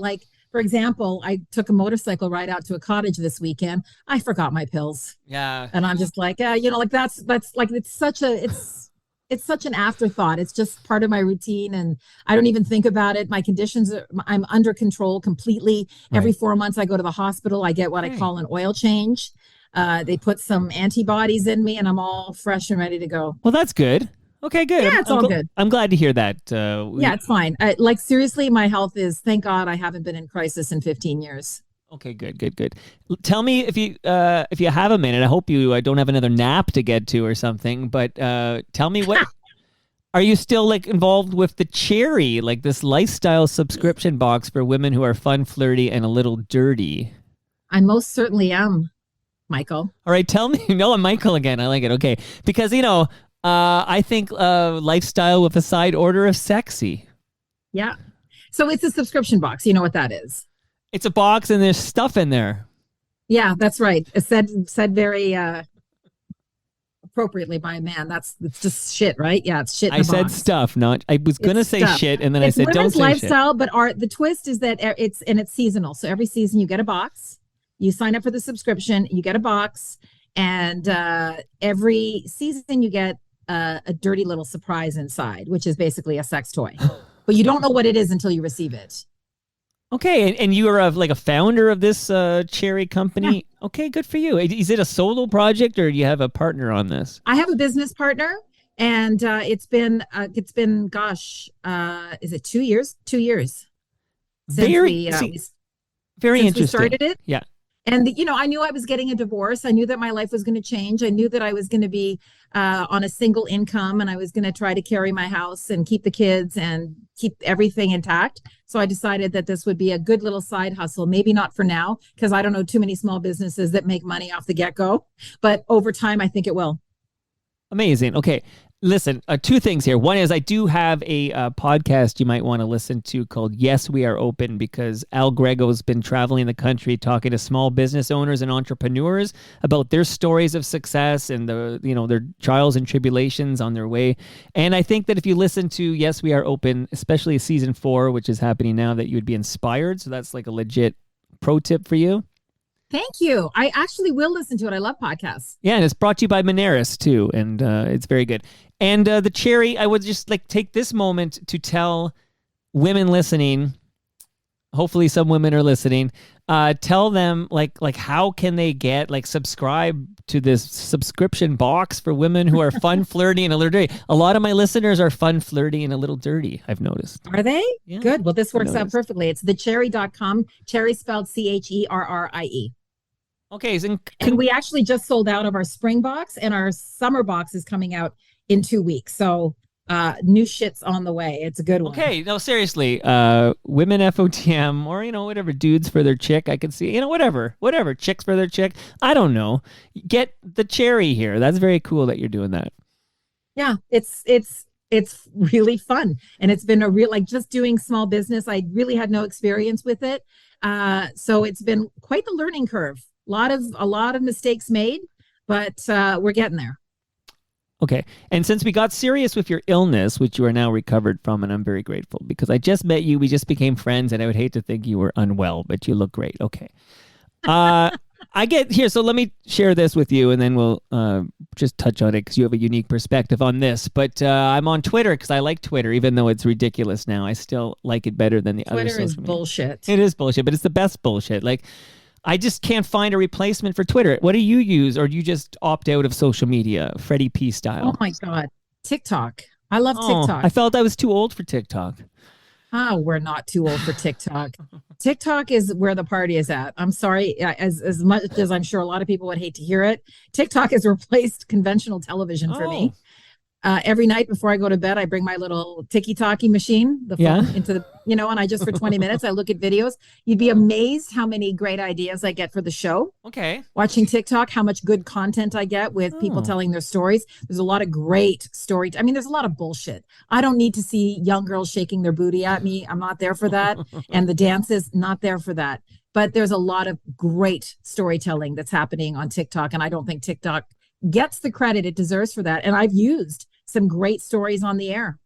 Speaker 3: for example, I took a motorcycle ride out to a cottage this weekend. I forgot my pills.
Speaker 2: Yeah.
Speaker 3: And I'm just that's like it's such an afterthought. It's just part of my routine and I don't even think about it. My conditions I'm under control completely. Right. Every 4 months I go to the hospital. I get what I call an oil change. They put some antibodies in me and I'm all fresh and ready to go.
Speaker 2: Well, that's good. Okay, good.
Speaker 3: Yeah, it's all good.
Speaker 2: I'm glad to hear that.
Speaker 3: Yeah, it's fine. Seriously, my health is, thank God I haven't been in crisis in 15 years.
Speaker 2: Okay, good. Tell me if you have a minute. I hope you don't have another nap to get to or something, but tell me what... Are you still involved with the Cherry, like this lifestyle subscription box for women who are fun, flirty, and a little dirty?
Speaker 3: I most certainly am, Michael.
Speaker 2: All right, tell me. No, I'm Michael again. I like it. Okay, because I think lifestyle with a side order of sexy.
Speaker 3: Yeah. So it's a subscription box. You know what that is?
Speaker 2: It's a box and there's stuff in there.
Speaker 3: Yeah, that's right. It said very appropriately by a man. It's just shit, right? Yeah, it's shit. I
Speaker 2: said stuff, not. I was gonna say shit, and then I said don't say
Speaker 3: lifestyle,
Speaker 2: shit.
Speaker 3: But the twist is that it's seasonal. So every season you get a box. You sign up for the subscription, you get a box, and every season you get a dirty little surprise inside, which is basically a sex toy. But you don't know what it is until you receive it.
Speaker 2: Okay, and you are a founder of this Cherry company. Yeah. Okay, good for you. Is it a solo project or do you have a partner on this?
Speaker 3: I have a business partner, and it's been gosh, is it 2 years? 2 years.
Speaker 2: Very interesting.
Speaker 3: We started it.
Speaker 2: Yeah.
Speaker 3: And, I knew I was getting a divorce. I knew that my life was going to change. I knew that I was going to be on a single income and I was going to try to carry my house and keep the kids and keep everything intact. So I decided that this would be a good little side hustle. Maybe not for now, because I don't know too many small businesses that make money off the get-go. But over time, I think it will.
Speaker 2: Amazing. Okay. Listen, two things here. One is I do have a podcast you might want to listen to called Yes, We Are Open, because Al Grego's been traveling the country talking to small business owners and entrepreneurs about their stories of success and their trials and tribulations on their way. And I think that if you listen to Yes, We Are Open, especially season 4, which is happening now, that you would be inspired. So that's like a legit pro tip for you.
Speaker 3: Thank you. I actually will listen to it. I love podcasts.
Speaker 2: Yeah, and it's brought to you by Moneris too, and it's very good. And the Cherry, I would just take this moment to tell women listening, hopefully some women are listening. Tell them like how can they get subscribe to this subscription box for women who are fun, flirty, and a little dirty. A lot of my listeners are fun, flirty, and a little dirty, I've noticed.
Speaker 3: Are they?
Speaker 2: Yeah,
Speaker 3: good. Well, this works out perfectly. It's thecherry.com. Cherry spelled CHERRIE.
Speaker 2: Okay,
Speaker 3: and we actually just sold out of our spring box, and our summer box is coming out in 2 weeks. So new shit's on the way. It's a good one.
Speaker 2: Okay, no, seriously, women FOTM, or whatever, dudes for their chick, I could see, whatever, chicks for their chick, I don't know. Get the cherry here. That's very cool that you're doing that.
Speaker 3: Yeah, it's really fun, and it's been a real, just doing small business. I really had no experience with it, so it's been quite the learning curve. A lot of mistakes made, but we're getting there.
Speaker 2: Okay. And since we got serious with your illness, which you are now recovered from, and I'm very grateful because I just met you, we just became friends, and I would hate to think you were unwell, but you look great. Okay. I get here. So let me share this with you, and then we'll just touch on it because you have a unique perspective on this. But I'm on Twitter because I like Twitter, even though it's ridiculous now. I still like it better than the other social media.
Speaker 3: Twitter is bullshit.
Speaker 2: It is bullshit, but it's the best bullshit. I just can't find a replacement for Twitter. What do you use, or do you just opt out of social media, Freddie P style?
Speaker 3: Oh my God. TikTok. I love TikTok.
Speaker 2: I felt I was too old for TikTok.
Speaker 3: Oh, we're not too old for TikTok. TikTok is where the party is at. I'm sorry, as much as I'm sure a lot of people would hate to hear it, TikTok has replaced conventional television for me. Every night before I go to bed, I bring my little tiki-talkie machine, the phone, into the, and I just for 20 minutes, I look at videos. You'd be amazed how many great ideas I get for the show.
Speaker 2: Okay.
Speaker 3: Watching TikTok, how much good content I get with people telling their stories. There's a lot of great story. There's a lot of bullshit. I don't need to see young girls shaking their booty at me. I'm not there for that. And the dances, not there for that. But there's a lot of great storytelling that's happening on TikTok. And I don't think TikTok gets the credit it deserves for that. And I've used some great stories on the air,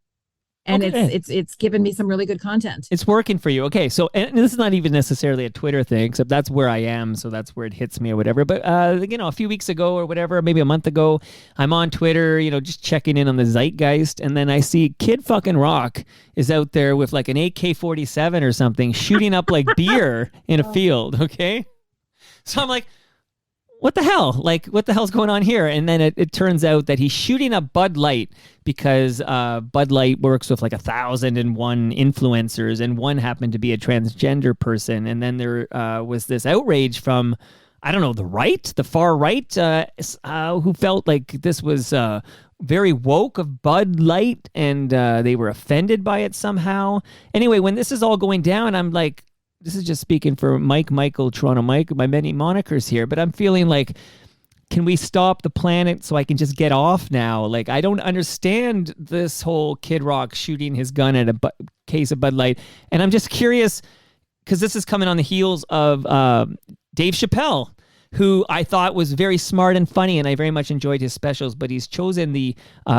Speaker 3: and it's given me some really good content. It's
Speaker 2: working for you. Okay. So, and this is not even necessarily a Twitter thing, except that's where I am. So that's where it hits me or whatever. But, a few weeks ago or whatever, maybe a month ago, I'm on Twitter, just checking in on the zeitgeist. And then I see Kid fucking Rock is out there with an AK-47 or something, shooting up beer in a field. Okay. So I'm like, what the hell? What the hell's going on here? And then it turns out that he's shooting up Bud Light because Bud Light works with 1,001 influencers, and one happened to be a transgender person. And then there was this outrage from, I don't know, the far right, who felt like this was very woke of Bud Light, and they were offended by it somehow. Anyway, when this is all going down, I'm like, this is just speaking for Mike, Michael, Toronto Mike, my many monikers here, but I'm feeling can we stop the planet so I can just get off now? I don't understand this whole Kid Rock shooting his gun at a case of Bud Light. And I'm just curious, because this is coming on the heels of Dave Chappelle, who I thought was very smart and funny, and I very much enjoyed his specials, but he's chosen the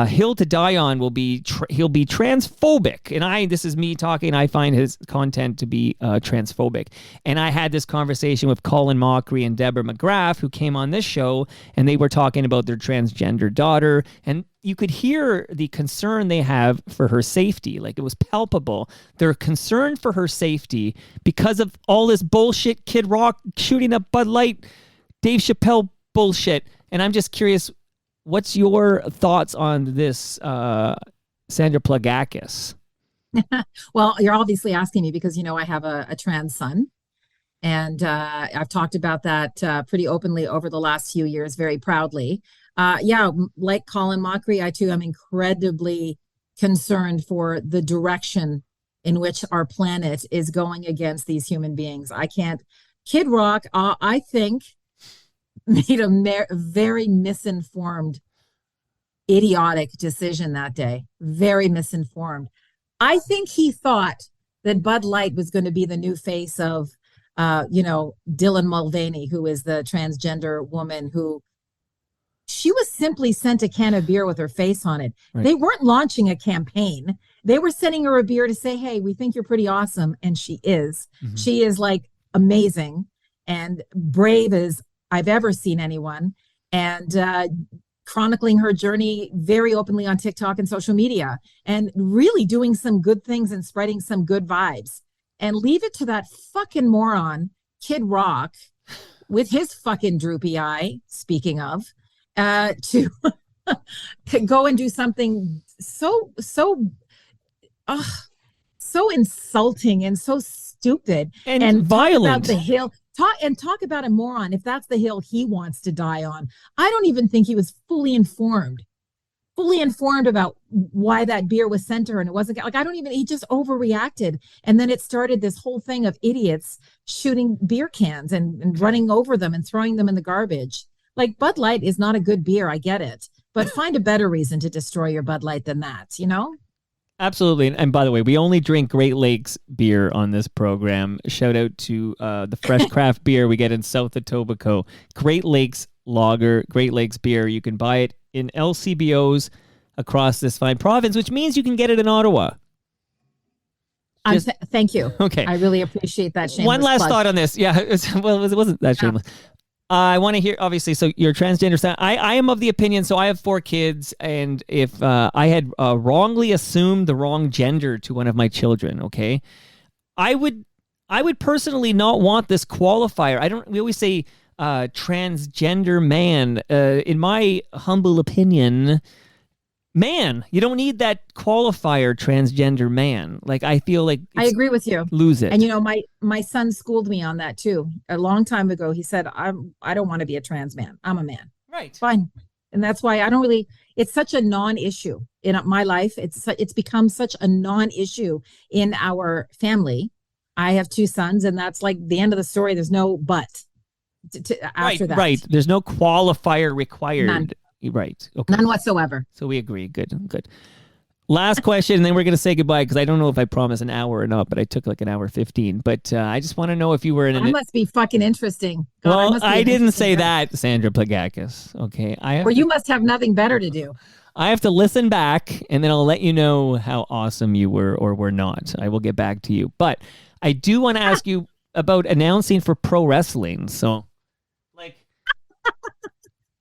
Speaker 2: hill to die on. He'll be transphobic, and this is me talking, I find his content to be transphobic. And I had this conversation with Colin Mockery and Deborah McGrath, who came on this show, and they were talking about their transgender daughter, and you could hear the concern they have for her safety. It was palpable. They're concerned for her safety because of all this bullshit, Kid Rock shooting up Bud Light, Dave Chappelle bullshit. And I'm just curious, what's your thoughts on this, Sandra Plagakis?
Speaker 3: Well, you're obviously asking me because, I have a trans son. And I've talked about that pretty openly over the last few years, very proudly. Like Colin Mockery, I too am incredibly concerned for the direction in which our planet is going against these human beings. Kid Rock, I think, made a very misinformed, idiotic decision that day. Very misinformed. I think he thought that Bud Light was going to be the new face of, Dylan Mulvaney, who is the transgender woman who she was simply sent a can of beer with her face on it. Right. They weren't launching a campaign. They were sending her a beer to say, hey, we think you're pretty awesome. And she is. Mm-hmm. She is amazing and brave as I've ever seen anyone, and chronicling her journey very openly on TikTok and social media, and really doing some good things and spreading some good vibes. and leave it to that fucking moron, Kid Rock, with his fucking droopy eye, speaking of, to go and do something so insulting and so stupid
Speaker 2: and violent.
Speaker 3: Talk about the hill. Talk about a moron if that's the hill he wants to die on. I don't even think he was fully informed about why that beer was sent to her, and it wasn't like, he just overreacted, and then it started this whole thing of idiots shooting beer cans and running over them and throwing them in the garbage. Like, Bud Light is not a good beer, I get it, but find a better reason to destroy your Bud Light than that, you know?
Speaker 2: Absolutely. And by the way, we only drink Great Lakes beer on this program. Shout out to the fresh craft beer we get in South Etobicoke. Great Lakes Lager, Great Lakes beer. You can buy it in LCBOs across this fine province, which means you can get it in Ottawa.
Speaker 3: Thank you.
Speaker 2: Okay.
Speaker 3: I really appreciate that shameless
Speaker 2: One last
Speaker 3: plug.
Speaker 2: thought on this. Yeah, it wasn't that shameless. I want to hear, obviously, so you're transgender. So I am of the opinion, so I have 4 kids, and if I had wrongly assumed the wrong gender to one of my children, okay, I would personally not want this qualifier. We always say transgender man. In my humble opinion, man, you don't need that qualifier, transgender man. Like, I feel like
Speaker 3: I agree with you.
Speaker 2: Lose it.
Speaker 3: And my son schooled me on that too. A long time ago, he said, I don't want to be a trans man. I'm a man.
Speaker 2: Right.
Speaker 3: Fine. And that's why it's such a non-issue in my life. It's become such a non-issue in our family. I have 2 sons, and that's like the end of the story. There's no but after that.
Speaker 2: Right. There's no qualifier required.
Speaker 3: None.
Speaker 2: Right. Okay.
Speaker 3: None whatsoever.
Speaker 2: So we agree. Good. Last question, and then we're going to say goodbye, because I don't know if I promised an hour or not, but I took like an hour 15. But I just want to know if you were in
Speaker 3: I must be fucking interesting. God,
Speaker 2: well, I didn't say that, Sandra Plagakis. Okay.
Speaker 3: You must have nothing better to do.
Speaker 2: I have to listen back, and then I'll let you know how awesome you were or were not. I will get back to you. But I do want to ask you about announcing for pro wrestling. So,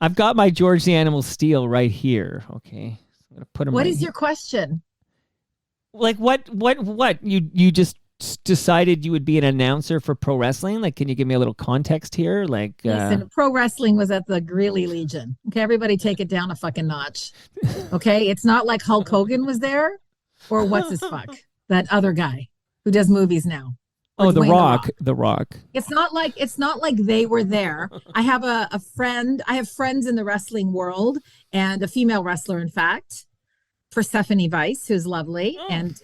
Speaker 2: I've got my George the Animal Steel right here. Okay, I'm gonna put him.
Speaker 3: What is your question?
Speaker 2: Like, what? You just decided you would be an announcer for pro wrestling? Like, can you give me a little context here? Like,
Speaker 3: listen, pro wrestling was at the Greeley Legion. Okay, everybody, take it down a fucking notch. Okay, it's not like Hulk Hogan was there, or what's his fuck, that other guy who does movies now.
Speaker 2: Oh, The Rock. The Rock.
Speaker 3: It's not like they were there. I have a friend. I have friends in the wrestling world, and a female wrestler, in fact, Persephone Weiss, who's lovely and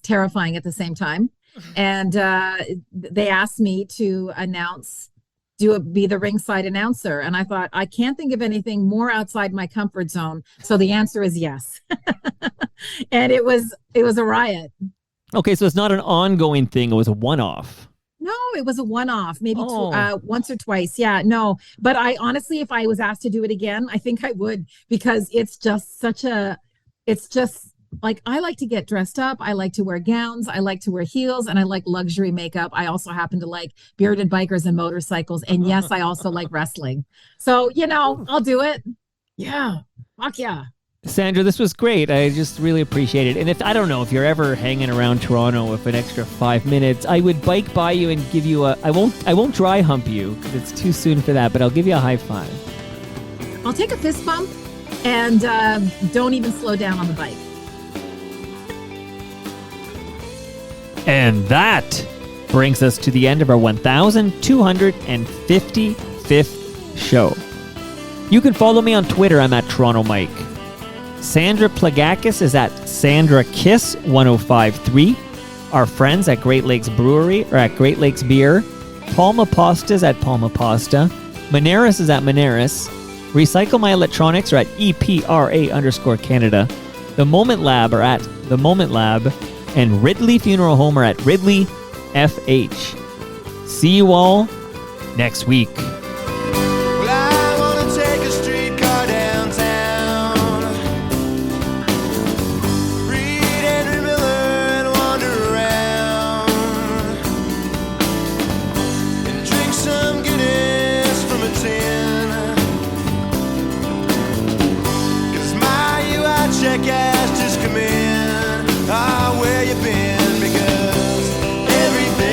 Speaker 3: terrifying at the same time. And they asked me to be the ringside announcer, and I thought, I can't think of anything more outside my comfort zone. So the answer is yes. And it was a riot.
Speaker 2: Okay, so it's not an ongoing thing. It was a one-off.
Speaker 3: No, it was a one-off, maybe once or twice. Yeah, no. But I honestly, if I was asked to do it again, I think I would, because it's just like, I like to get dressed up. I like to wear gowns. I like to wear heels, and I like luxury makeup. I also happen to like bearded bikers and motorcycles. And yes, I also like wrestling. So, I'll do it. Yeah. Fuck yeah.
Speaker 2: Sandra, this was great. I just really appreciate it. And if you're ever hanging around Toronto with an extra 5 minutes, I would bike by you and give you I won't dry hump you, because it's too soon for that, but I'll give you a high five.
Speaker 3: I'll take a fist bump, and don't even slow down on the bike.
Speaker 2: And that brings us to the end of our 1255th show. You can follow me on Twitter. I'm at Toronto Mike. Sandra Plagakis is at Sandra Kiss 1053. Our friends at Great Lakes Brewery are at Great Lakes Beer. Palma Pasta is at Palma Pasta. Maneris is at Maneris. Recycle My Electronics are at EPRA_Canada. The Moment Lab are at The Moment Lab. And Ridley Funeral Home are at Ridley FH. See you all next week.
Speaker 1: Well, I wanna take a streetcar downtown, read Henry Miller and wander around, and drink some Guinness from a tin, 'cause my UI check has just come in. Where you been? Because everything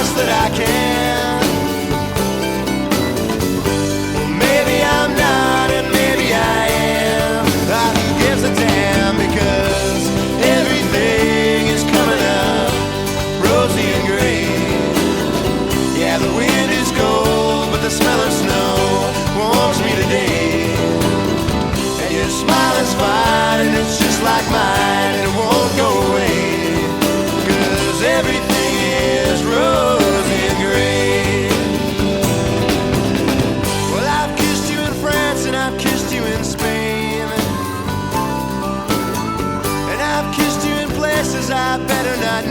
Speaker 6: best that I can. Maybe I'm not and maybe I am. Who gives a damn, because everything is coming up rosy and green. Yeah, the wind is cold, but the smell of snow warms me today. And your smile is fine, and it's just like mine, and it won't go away. 'Cause everything is rosy and gray. Well, I've kissed you in France, and I've kissed you in Spain, and I've kissed you in places I better not